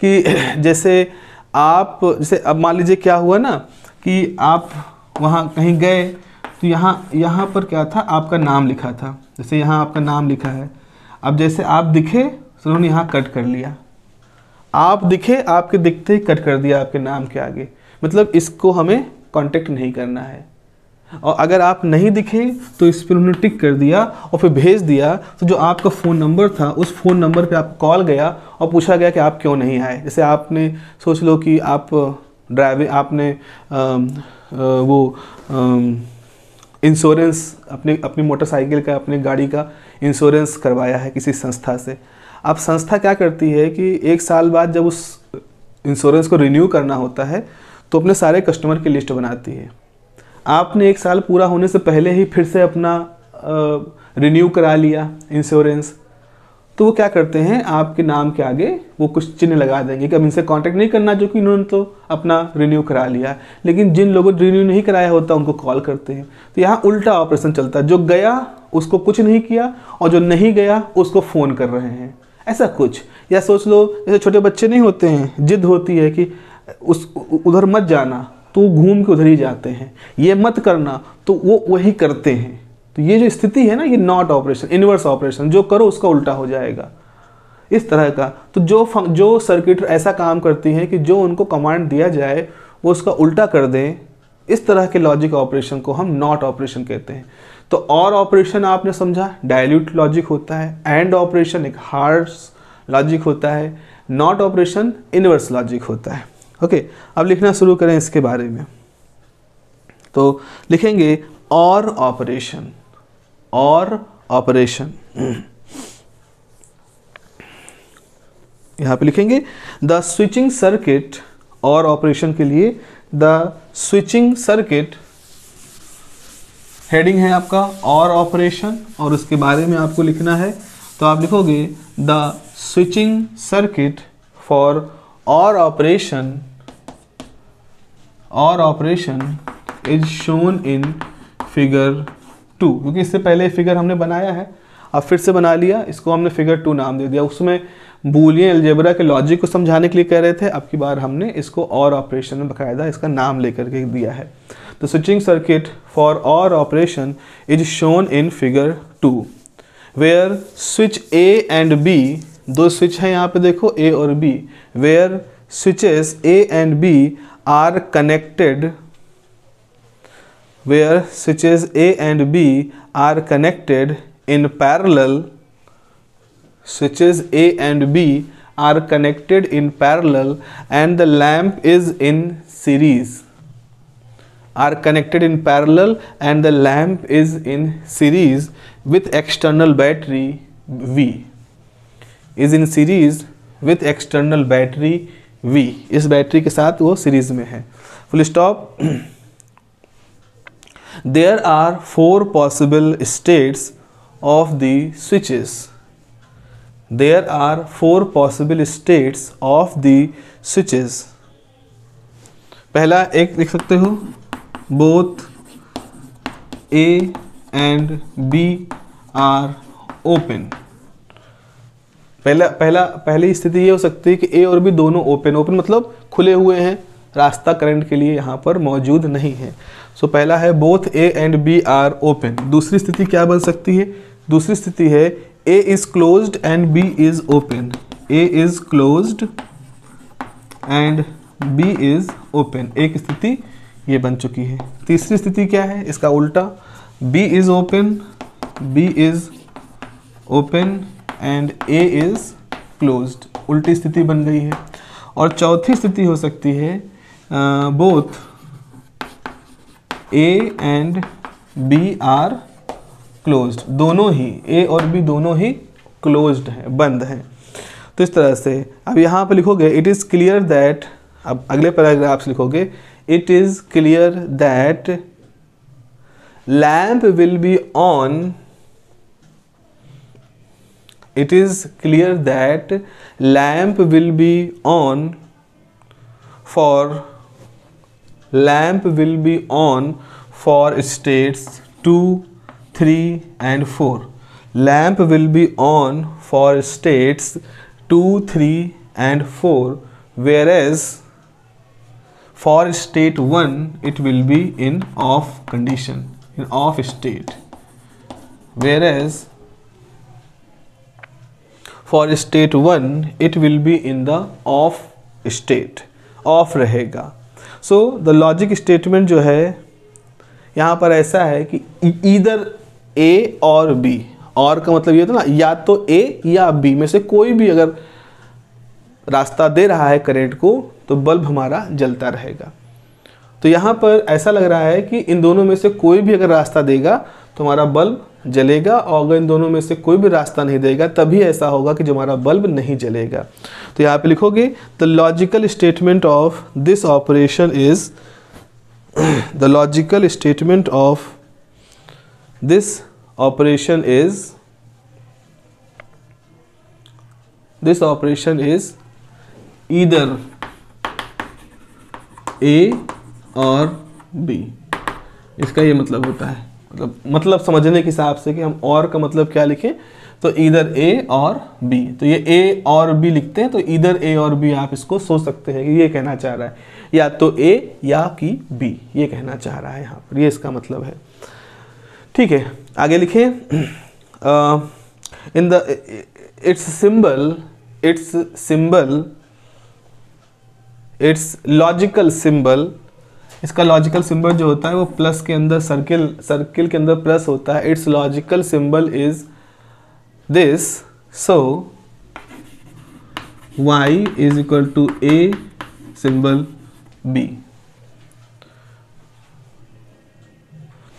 कि जैसे अब मान लीजिए क्या हुआ ना कि आप वहाँ कहीं गए, तो यहाँ पर क्या था, आपका नाम लिखा था, जैसे यहाँ आपका नाम लिखा है। अब जैसे आप दिखे तो उन्होंने यहाँ कट कर लिया, आप दिखे, आपके दिखते ही कट कर दिया आपके नाम के आगे, मतलब इसको हमें कांटेक्ट नहीं करना है। और अगर आप नहीं दिखे तो इस पर उन्होंने टिक कर दिया और फिर भेज दिया, तो जो आपका फ़ोन नंबर था उस फ़ोन नंबर पे आप कॉल गया और पूछा गया कि आप क्यों नहीं आए। जैसे आपने सोच लो कि आप आपने इंश्योरेंस अपनी मोटरसाइकिल का, अपनी गाड़ी का इंश्योरेंस करवाया है किसी संस्था से। अब संस्था क्या करती है कि 1 साल बाद जब उस इंश्योरेंस को रिन्यू करना होता है तो अपने सारे कस्टमर की लिस्ट बनाती है। आपने 1 साल पूरा होने से पहले ही फिर से अपना रिन्यू करा लिया इंश्योरेंस, तो वो क्या करते हैं, आपके नाम के आगे वो कुछ चिन्ह लगा देंगे कि अब इनसे कांटेक्ट नहीं करना, जो कि इन्होंने तो अपना रिन्यू करा लिया। लेकिन जिन लोगों ने रिन्यू नहीं कराया होता उनको कॉल करते हैं। तो यहाँ उल्टा ऑपरेशन चलता है, जो गया उसको कुछ नहीं किया और जो नहीं गया उसको फ़ोन कर रहे हैं, ऐसा कुछ। या सोच लो जैसे छोटे बच्चे नहीं होते हैं, जिद होती है कि उधर मत जाना, तो घूम के उधर ही जाते हैं, ये मत करना तो वो वही करते हैं। तो ये जो स्थिति है ना, ये नॉट ऑपरेशन, इनवर्स ऑपरेशन, जो करो उसका उल्टा हो जाएगा, इस तरह का। तो जो सर्किट ऐसा काम करती है कि जो उनको कमांड दिया जाए वो उसका उल्टा कर दें, इस तरह के लॉजिक ऑपरेशन को हम नॉट ऑपरेशन कहते हैं। तो और ऑपरेशन आपने समझा डायल्यूट लॉजिक होता है, एंड ऑपरेशन एक हार्ड लॉजिक होता है, नॉट ऑपरेशन इनवर्स लॉजिक होता है। ओके, अब लिखना शुरू करें इसके बारे में। तो लिखेंगे और ऑपरेशन, और ऑपरेशन यहाँ पे लिखेंगे द स्विचिंग सर्किट, और ऑपरेशन के लिए द स्विचिंग सर्किट, हेडिंग है आपका और ऑपरेशन, और उसके बारे में आपको लिखना है। तो आप लिखोगे the switching circuit for or operation is shown in figure 2, क्योंकि इससे पहले फिगर हमने बनाया है, अब फिर से बना लिया, इसको हमने फिगर 2 नाम दे दिया। उसमें बूलियन अलजेब्रा के लॉजिक को समझाने के लिए कह रहे थे, अब की बार हमने इसको और ऑपरेशन में बकायदा इसका नाम लेकर के दिया है। तो switching circuit for or operation is shown in figure 2 where switch a and b, दो स्विच हैं यहाँ पे देखो ए और बी, where switches a and b are connected, where switches A and B are connected in parallel, switches A and B are connected in parallel and the lamp is in series, are connected in parallel and the lamp is in series with external battery V, is in series with external battery V, इस battery के साथ वो series में है। Full stop. There are 4 possible states of the switches. There are 4 possible states of the switches. पहला एक लिख सकते हो, both A and B are open. पहली स्थिति ये हो सकती है कि A और B दोनों ओपन मतलब खुले हुए हैं, रास्ता करंट के लिए यहाँ पर मौजूद नहीं है। सो पहला है both a and b are open. दूसरी स्थिति क्या बन सकती है? दूसरी स्थिति है a is closed and b is open, a is closed and b is open, एक स्थिति ये बन चुकी है। तीसरी स्थिति क्या है? इसका उल्टा, b is open, b is open and a is closed, उल्टी स्थिति बन गई है। और चौथी स्थिति हो सकती है both a and b are closed, दोनों ही ए और बी दोनों ही क्लोज्ड हैं, बंद हैं। तो इस तरह से अब यहाँ पे लिखोगे इट इज़ क्लियर दैट, अब अगले पैराग्राफ से लिखोगे it is clear that lamp will be on, it is clear that lamp will be on for states 2, 3 and 4. Lamp will be on for states 2, 3 and 4, whereas for state 1 it will be in off condition, in off state, whereas for state 1 it will be in the off state, off रहेगा। So the logic statement जो है यहाँ पर ऐसा है कि either A और B, और का मतलब ये था ना, या तो A या B में से कोई भी अगर रास्ता दे रहा है करंट को तो बल्ब हमारा जलता रहेगा। तो यहाँ पर ऐसा लग रहा है कि इन दोनों में से कोई भी अगर रास्ता देगा तो हमारा बल्ब जलेगा, और अगर इन दोनों में से कोई भी रास्ता नहीं देगा तभी ऐसा होगा कि जो हमारा बल्ब नहीं जलेगा। तो यहाँ पे लिखोगे the logical statement of this operation is, the logical statement of this operation is, this operation is either a और बी। इसका ये मतलब होता है, मतलब समझने के हिसाब से कि हम और का मतलब क्या लिखें, तो इधर ए और बी। तो ये ए और बी लिखते हैं तो इधर ए और बी आप इसको सोच सकते हैं कि ये कहना चाह रहा है या तो ए या कि बी, ये कहना चाह रहा है यहाँ पर, ये इसका मतलब है। ठीक है, आगे लिखें in the it's symbol it's logical symbol, इसका लॉजिकल सिंबल जो होता है वो प्लस के अंदर सर्किल के अंदर प्लस होता है। Its logical symbol is this, so y is equal to a symbol b।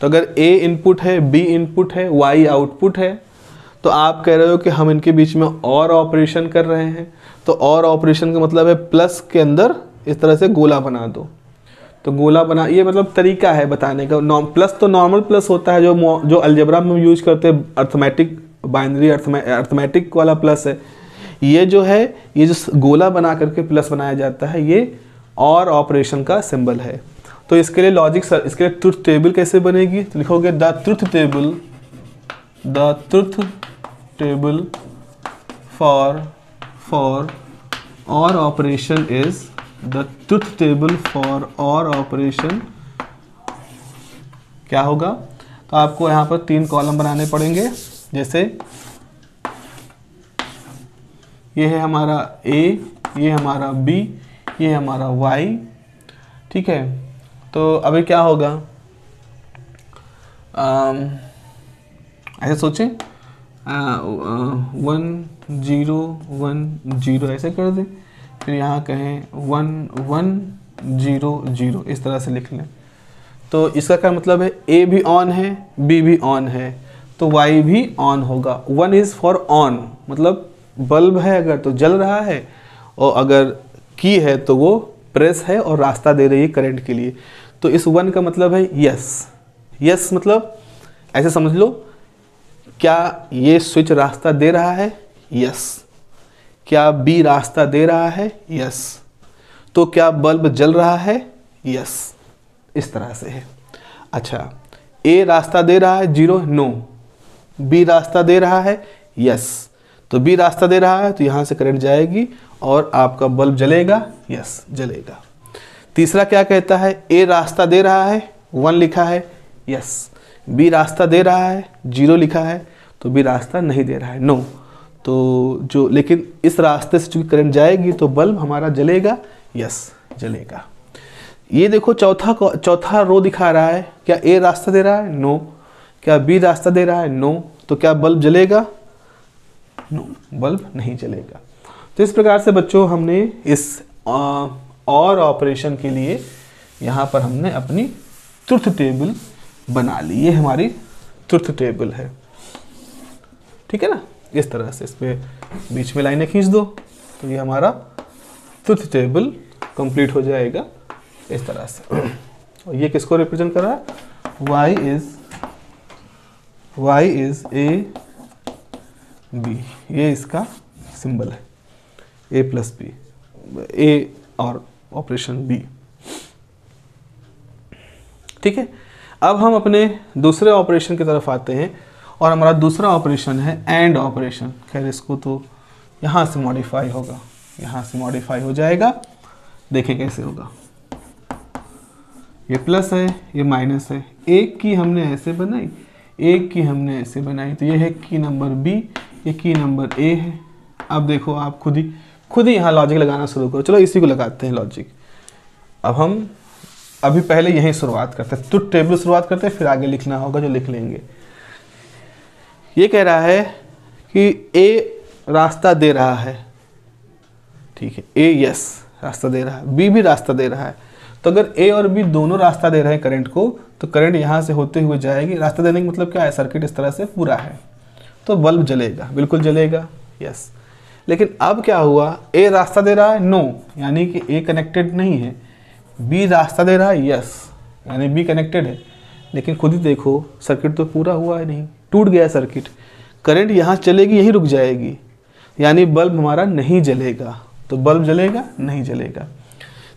तो अगर a इनपुट है, b इनपुट है, y आउटपुट है, तो आप कह रहे हो कि हम इनके बीच में और ऑपरेशन कर रहे हैं। तो और ऑपरेशन का मतलब है प्लस के अंदर इस तरह से गोला बना दो। तो गोला बना, ये मतलब तरीका है बताने का। प्लस तो नॉर्मल प्लस होता है जो अलजेब्रा में यूज करते हैं, अर्थमेटिक बाइनरी अर्थमेटिक वाला प्लस है। ये जो है, ये जो गोला बना करके प्लस बनाया जाता है, ये और ऑपरेशन का सिंबल है। तो इसके लिए लॉजिक सर, इसके लिए ट्रुथ टेबल कैसे बनेगी? तो लिखोगे the truth table for or operation is, the truth table for or operation क्या होगा? तो आपको यहाँ पर 3 कॉलम बनाने पड़ेंगे। जैसे ये है हमारा A, ये हमारा B, ये हमारा Y, ठीक है। तो अभी क्या होगा, ऐसे सोचें, 1 0 1 0 ऐसे कर दें, फिर यहाँ कहें 1 1 0 0, इस तरह से लिख लें। तो इसका क्या मतलब है, A भी ऑन है, B भी ऑन है, तो Y भी ऑन होगा। 1 इज़ फॉर ऑन, मतलब बल्ब है अगर तो जल रहा है, और अगर की है तो वो प्रेस है और रास्ता दे रही है करंट के लिए। तो इस 1 का मतलब है यस। यस मतलब ऐसे समझ लो, क्या ये स्विच रास्ता दे रहा है? यस। क्या बी रास्ता दे रहा है? यस। तो क्या बल्ब जल रहा है? यस। इस तरह से है। अच्छा, ए रास्ता दे रहा है 0, नो। बी रास्ता दे रहा है, यस। तो बी रास्ता दे रहा है तो यहाँ से करंट जाएगी और आपका बल्ब जलेगा, यस जलेगा। तीसरा क्या कहता है, ए रास्ता दे रहा है, 1 लिखा है, यस। बी रास्ता दे रहा है, 0 लिखा है, तो बी रास्ता नहीं दे रहा है, नो। तो जो, लेकिन इस रास्ते से चूँकि करंट जाएगी तो बल्ब हमारा जलेगा, यस जलेगा। ये देखो चौथा रो दिखा रहा है, क्या ए रास्ता दे रहा है? नो। क्या बी रास्ता दे रहा है? नो। तो क्या बल्ब जलेगा? नो, बल्ब नहीं जलेगा। तो इस प्रकार से बच्चों हमने इस और ऑपरेशन के लिए यहाँ पर हमने अपनी ट्रुथ टेबल बना ली। ये हमारी ट्रुथ टेबल है, ठीक है ना। इस तरह से इस पे बीच में लाइनें खींच दो तो ये हमारा ट्रुथ टेबल कंप्लीट हो जाएगा इस तरह से। और ये किसको रिप्रेजेंट कर रहा है? y इज a b, ये इसका सिंबल है, a प्लस बी, a और ऑपरेशन b, ठीक है। अब हम अपने दूसरे ऑपरेशन की तरफ आते हैं और हमारा दूसरा ऑपरेशन है एंड ऑपरेशन। खैर इसको तो यहाँ से मॉडिफाई होगा, यहाँ से मॉडिफाई हो जाएगा। देखें कैसे होगा, ये प्लस है, ये माइनस है। एक की हमने ऐसे बनाई, एक की हमने ऐसे बनाई, तो ये है की नंबर बी, ये की नंबर ए है। अब देखो आप खुद ही यहाँ लॉजिक लगाना शुरू करो। चलो इसी को लगाते हैं लॉजिक। अब हम अभी पहले यहीं शुरुआत करते हैं, ट्रुथ टेबल शुरुआत करते हैं, फिर आगे लिखना होगा जो लिख लेंगे। ये कह रहा है कि ए रास्ता दे रहा है, ठीक है, ए यस रास्ता दे रहा है, बी भी रास्ता दे रहा है। तो अगर ए और बी दोनों रास्ता दे रहे हैं करंट को, तो करंट यहाँ से होते हुए जाएगी। रास्ता देने का मतलब क्या है, सर्किट इस तरह से पूरा है, तो बल्ब जलेगा, बिल्कुल जलेगा, यस। लेकिन अब क्या हुआ, ए रास्ता दे रहा है, नो, यानी कि ए कनेक्टेड नहीं है। बी रास्ता दे रहा है, यस, यानी बी कनेक्टेड है। लेकिन खुद ही देखो सर्किट तो पूरा हुआ है नहीं, टूट गया सर्किट। करंट यहाँ चलेगी, यहीं रुक जाएगी, यानी बल्ब हमारा नहीं जलेगा। तो बल्ब जलेगा, नहीं जलेगा।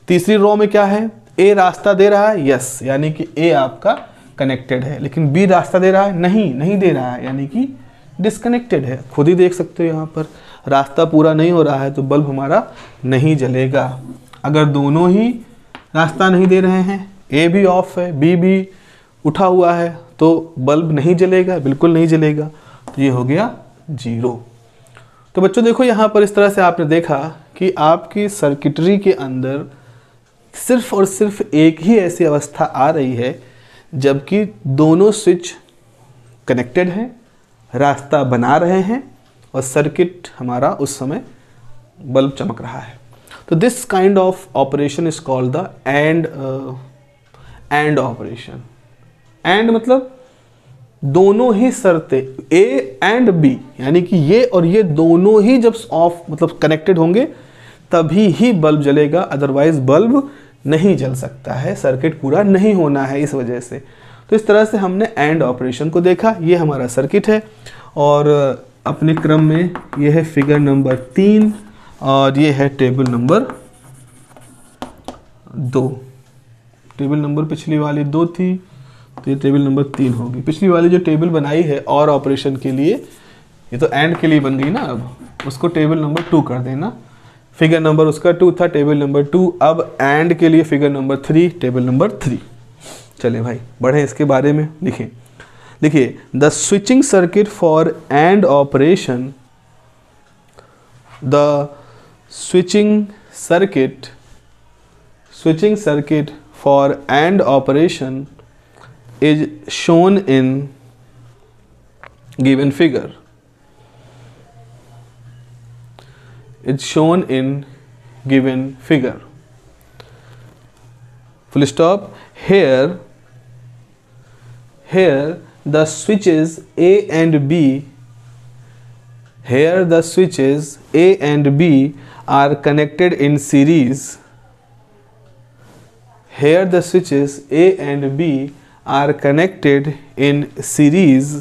तीसरी रो में क्या है, ए रास्ता दे रहा है, यस, यानी कि ए आपका कनेक्टेड है। लेकिन बी रास्ता दे रहा है, नहीं दे रहा है, यानी कि डिसकनेक्टेड है। खुद ही देख सकते हो यहाँ पर रास्ता पूरा नहीं हो रहा है, तो बल्ब हमारा नहीं जलेगा। अगर दोनों ही रास्ता नहीं दे रहे हैं, ए भी ऑफ है, बी भी उठा हुआ है, तो बल्ब नहीं जलेगा, बिल्कुल नहीं जलेगा। तो ये हो गया 0। तो बच्चों देखो यहाँ पर इस तरह से आपने देखा कि आपकी सर्किटरी के अंदर सिर्फ और सिर्फ एक ही ऐसी अवस्था आ रही है जबकि दोनों स्विच कनेक्टेड हैं, रास्ता बना रहे हैं और सर्किट हमारा उस समय बल्ब चमक रहा है। तो this kind of operation is called the end operation. And मतलब दोनों ही शर्तें ए एंड बी, यानी कि ये और ये दोनों ही जब ऑफ मतलब कनेक्टेड होंगे तभी ही बल्ब जलेगा, अदरवाइज बल्ब नहीं जल सकता है, सर्किट पूरा नहीं होना है इस वजह से। तो इस तरह से हमने एंड ऑपरेशन को देखा। ये हमारा सर्किट है और अपने क्रम में ये है फिगर नंबर 3 और ये है टेबल नंबर 2। टेबल नंबर पिछली वाली 2 थी तो ये टेबल नंबर 3 होगी। पिछली वाली जो टेबल बनाई है और ऑपरेशन के लिए, ये तो एंड के लिए बन गई ना, अब उसको टेबल नंबर 2 कर देना। फिगर नंबर उसका 2 था, टेबल नंबर 2। अब एंड के लिए फिगर नंबर 3, टेबल नंबर 3। चले भाई बढ़े इसके बारे में। लिखिए the switching circuit for and operation, the switching circuit for AND operation is shown in given figure. It's shown in given figure. Full stop. Here the switches A and B. Here the switches A and B are connected in series. Here the switches A and B are connected in series.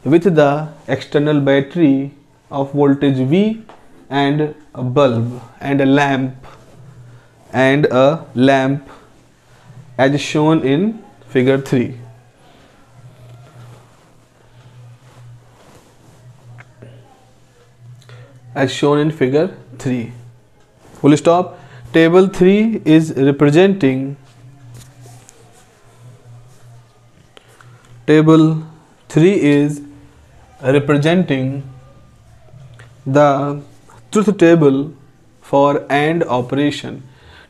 With the external battery of voltage V and a bulb and a lamp as shown in figure 3. As shown in figure 3. Full stop. Table 3 is representing the truth table for AND operation.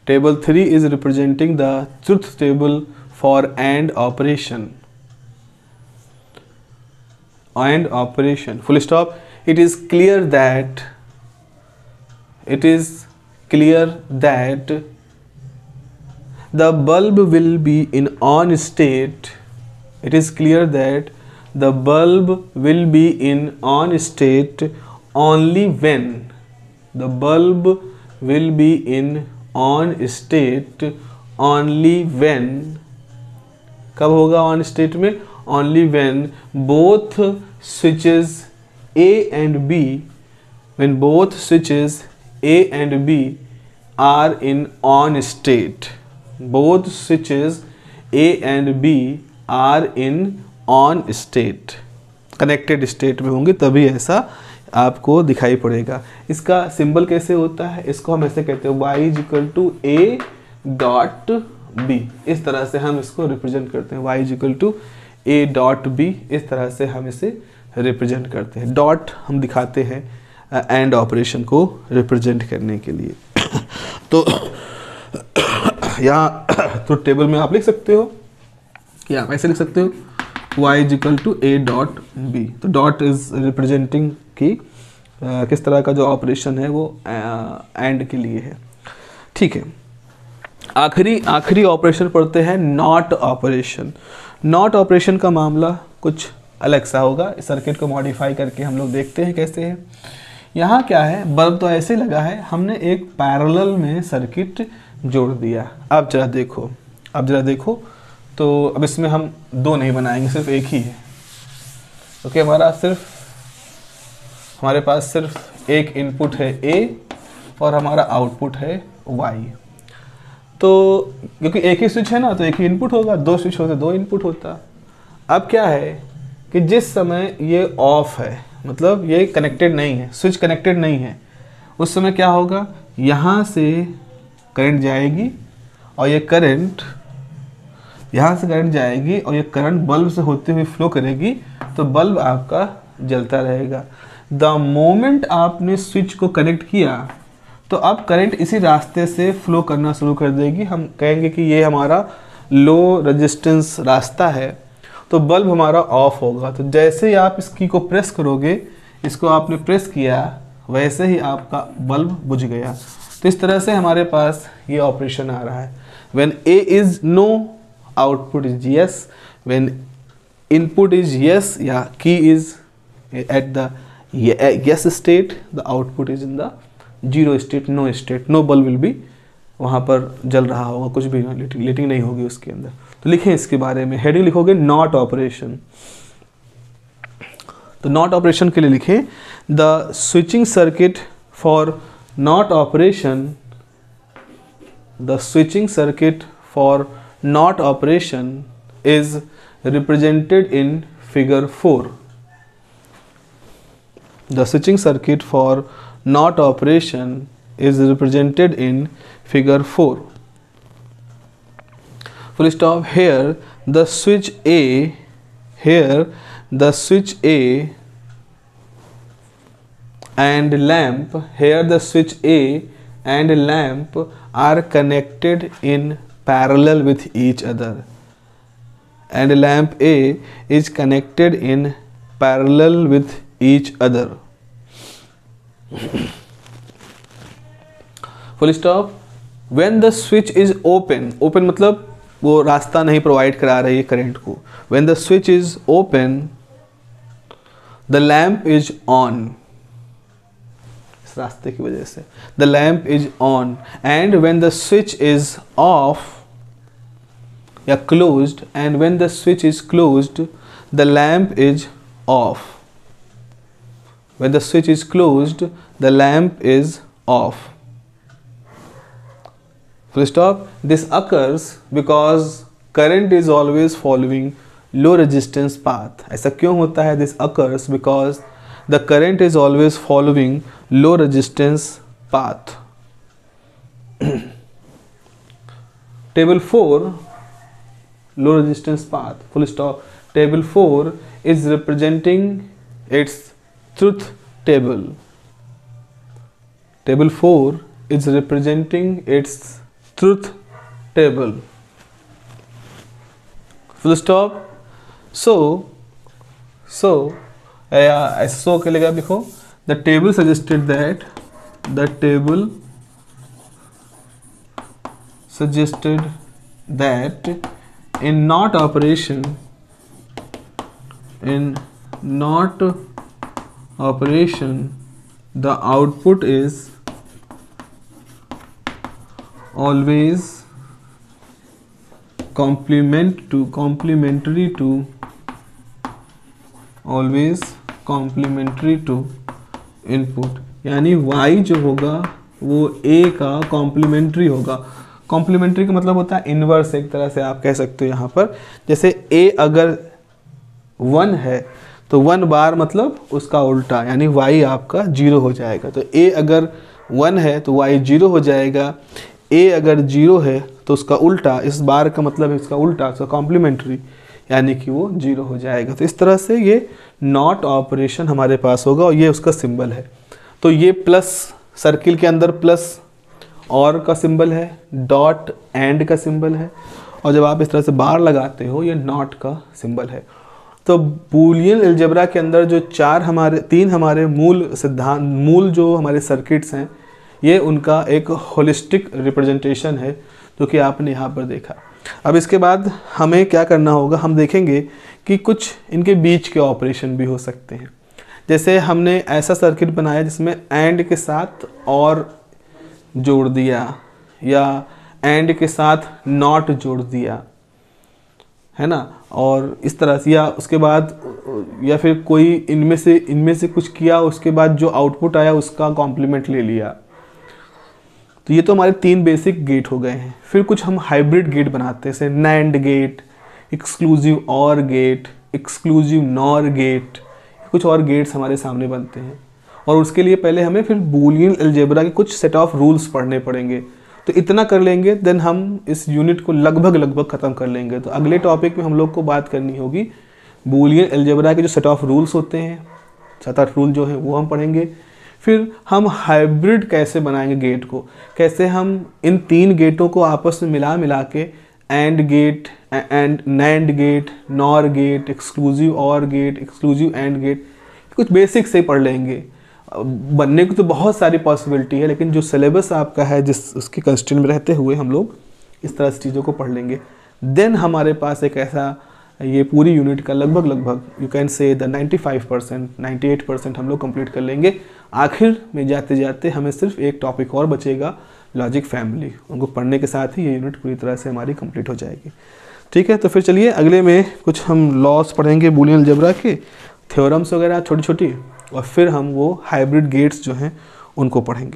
Table 3 is representing the truth table for AND operation. Full stop. It is clear that the bulb will be in on state. It is clear that the bulb will be in on state only when कब होगा on state में? only when both switches A and B are in on state. Both switches A and B are in on state. Connected state में होंगे तभी ऐसा आपको दिखाई पड़ेगा। इसका सिंबल कैसे होता है? इसको हम ऐसे कहते हैं y = A डॉट B। इस तरह से हम इसको रिप्रेजेंट करते हैं। y = A डॉट B, इस तरह से हम इसे रिप्रेजेंट करते हैं। डॉट हम दिखाते हैं एंड ऑपरेशन को रिप्रेजेंट करने के लिए। तो यहाँ तो टेबल में आप लिख सकते हो कि आप ऐसे लिख सकते हो y = A डॉट B। तो डॉट इज रिप्रेजेंटिंग की किस तरह का जो ऑपरेशन है वो एंड के लिए है। ठीक है, आखिरी ऑपरेशन पढ़ते हैं नॉट ऑपरेशन। नॉट ऑपरेशन का मामला कुछ अलग सा होगा। इस सर्किट को मॉडिफाई करके हम लोग देखते हैं कैसे है। यहाँ क्या है, बल्ब तो ऐसे लगा है, हमने एक पैरेलल में सर्किट जोड़ दिया। अब जरा देखो तो अब इसमें हम 2 नहीं बनाएंगे, सिर्फ एक ही है। ओके, हमारे पास सिर्फ एक इनपुट है A और हमारा आउटपुट है Y। तो क्योंकि एक ही स्विच है ना, तो एक ही इनपुट होगा। 2 स्विच होते 2 इनपुट होता। अब क्या है कि जिस समय ये ऑफ है, मतलब ये कनेक्टेड नहीं है, स्विच कनेक्टेड नहीं है, उस समय क्या होगा, यहाँ से करंट जाएगी और ये करंट यहाँ से करंट जाएगी और ये करंट बल्ब से होते हुए फ्लो करेगी, तो बल्ब आपका जलता रहेगा। द मोमेंट आपने स्विच को कनेक्ट किया, तो अब करंट इसी रास्ते से फ्लो करना शुरू कर देगी। हम कहेंगे कि ये हमारा लो रेजिस्टेंस रास्ता है, तो बल्ब हमारा ऑफ होगा। तो जैसे ही आप इस की को प्रेस करोगे, इसको आपने प्रेस किया, वैसे ही आपका बल्ब बुझ गया। तो इस तरह से हमारे पास ये ऑपरेशन आ रहा है। When A is no, output is yes. When input is yes या key is at the yes state, the output is in the zero state, no state, no bulb will be वहाँ पर जल रहा होगा, कुछ भी लाइटिंग नहीं होगी उसके अंदर। तो लिखें इसके बारे में, हेडिंग लिखोगे नॉट ऑपरेशन। तो नॉट ऑपरेशन के लिए लिखें the switching circuit for not operation, the switching circuit for not operation is represented in figure 4। The switching circuit for NOT operation is represented in figure 4. Full stop. Here the switch A, here the switch A and lamp, here the switch A and lamp are connected in parallel with each other, and lamp A is connected in parallel with each other. Full stop. When the switch is open, open मतलब वो रास्ता नहीं provide करा रही है current को। When the switch is open, the lamp is on, इस रास्ते की वजह से the lamp is on, and when the switch is off या closed, and when the switch is closed, the lamp is off. When the switch is closed, the lamp is off. Full stop. This occurs because current is always following low resistance path. ऐसा क्यों होता है? This occurs because the current is always following low resistance path. Table 4, low resistance path. Full stop. Table 4 is representing its truth table. Table 4 is representing its truth table. Full stop. So ऐसा क्या लगा लिखो, the table suggested that, the table suggested that in NOT operation, in NOT operation, the output is always complementary to input, यानी y जो होगा वो a का complementary होगा। कॉम्प्लीमेंट्री का मतलब होता है इनवर्स, एक तरह से आप कह सकते हो यहाँ पर। जैसे a अगर 1 है तो 1 बार मतलब उसका उल्टा, यानी y आपका 0 हो जाएगा। तो a अगर 1 है तो y 0 हो जाएगा, a अगर 0 है तो उसका उल्टा, इस बार का मतलब है इसका उल्टा, तो कॉम्प्लीमेंट्री, यानी कि वो 0 हो जाएगा। तो इस तरह से ये नॉट ऑपरेशन हमारे पास होगा, और ये उसका सिंबल है। तो ये प्लस, सर्किल के अंदर प्लस और का सिंबल है, डॉट एंड का सिंबल है, और जब आप इस तरह से बार लगाते हो ये नॉट का सिंबल है। तो बूलियन अलजेब्रा के अंदर जो तीन हमारे मूल सिद्धांत, मूल जो हमारे सर्किट्स हैं, ये उनका एक होलिस्टिक रिप्रेजेंटेशन है, जो कि आपने यहाँ पर देखा। अब इसके बाद हमें क्या करना होगा, हम देखेंगे कि कुछ इनके बीच के ऑपरेशन भी हो सकते हैं। जैसे हमने ऐसा सर्किट बनाया जिसमें एंड के साथ और जोड़ दिया, या एंड के साथ नॉट जोड़ दिया, है ना, और इस तरह से, या उसके बाद, या फिर कोई इनमें से कुछ किया, उसके बाद जो आउटपुट आया उसका कॉम्प्लीमेंट ले लिया। तो ये तो हमारे 3 बेसिक गेट हो गए हैं। फिर कुछ हम हाइब्रिड गेट बनाते हैं, जैसे NAND gate, exclusive or gate, exclusive nor gate, कुछ और गेट्स हमारे सामने बनते हैं। और उसके लिए पहले हमें फिर बूलियन अलजेब्रा के कुछ सेट ऑफ रूल्स पढ़ने पड़ेंगे। तो इतना कर लेंगे, देन हम इस यूनिट को लगभग ख़त्म कर लेंगे। तो अगले टॉपिक में हम लोग को बात करनी होगी बूलियन अलजेब्रा के जो सेट ऑफ रूल्स होते हैं, 7-8 रूल जो है वो हम पढ़ेंगे। फिर हम हाइब्रिड कैसे बनाएंगे गेट को, कैसे हम इन 3 गेटों को आपस में मिला के and gate and nand gate, nor gate, exclusive or gate, exclusive and gate, कुछ बेसिक से पढ़ लेंगे। बनने की तो बहुत सारी पॉसिबिलिटी है, लेकिन जो सिलेबस आपका है जिस उसके कंस्ट्रेंट में रहते हुए हम लोग इस तरह से चीज़ों को पढ़ लेंगे। देन हमारे पास एक ऐसा ये पूरी यूनिट का लगभग यू कैन से द 95% 98% हम लोग कंप्लीट कर लेंगे। आखिर में जाते जाते हमें सिर्फ एक टॉपिक और बचेगा, लॉजिक फैमिली। उनको पढ़ने के साथ ही ये यूनिट पूरी तरह से हमारी कंप्लीट हो जाएगी। ठीक है, तो फिर चलिए अगले में कुछ हम लॉस पढ़ेंगे बूलियन अलजेब्रा के, थ्योरम्स वगैरह छोटी छोटी, और फिर हम वो हाइब्रिड गेट्स जो हैं उनको पढ़ेंगे।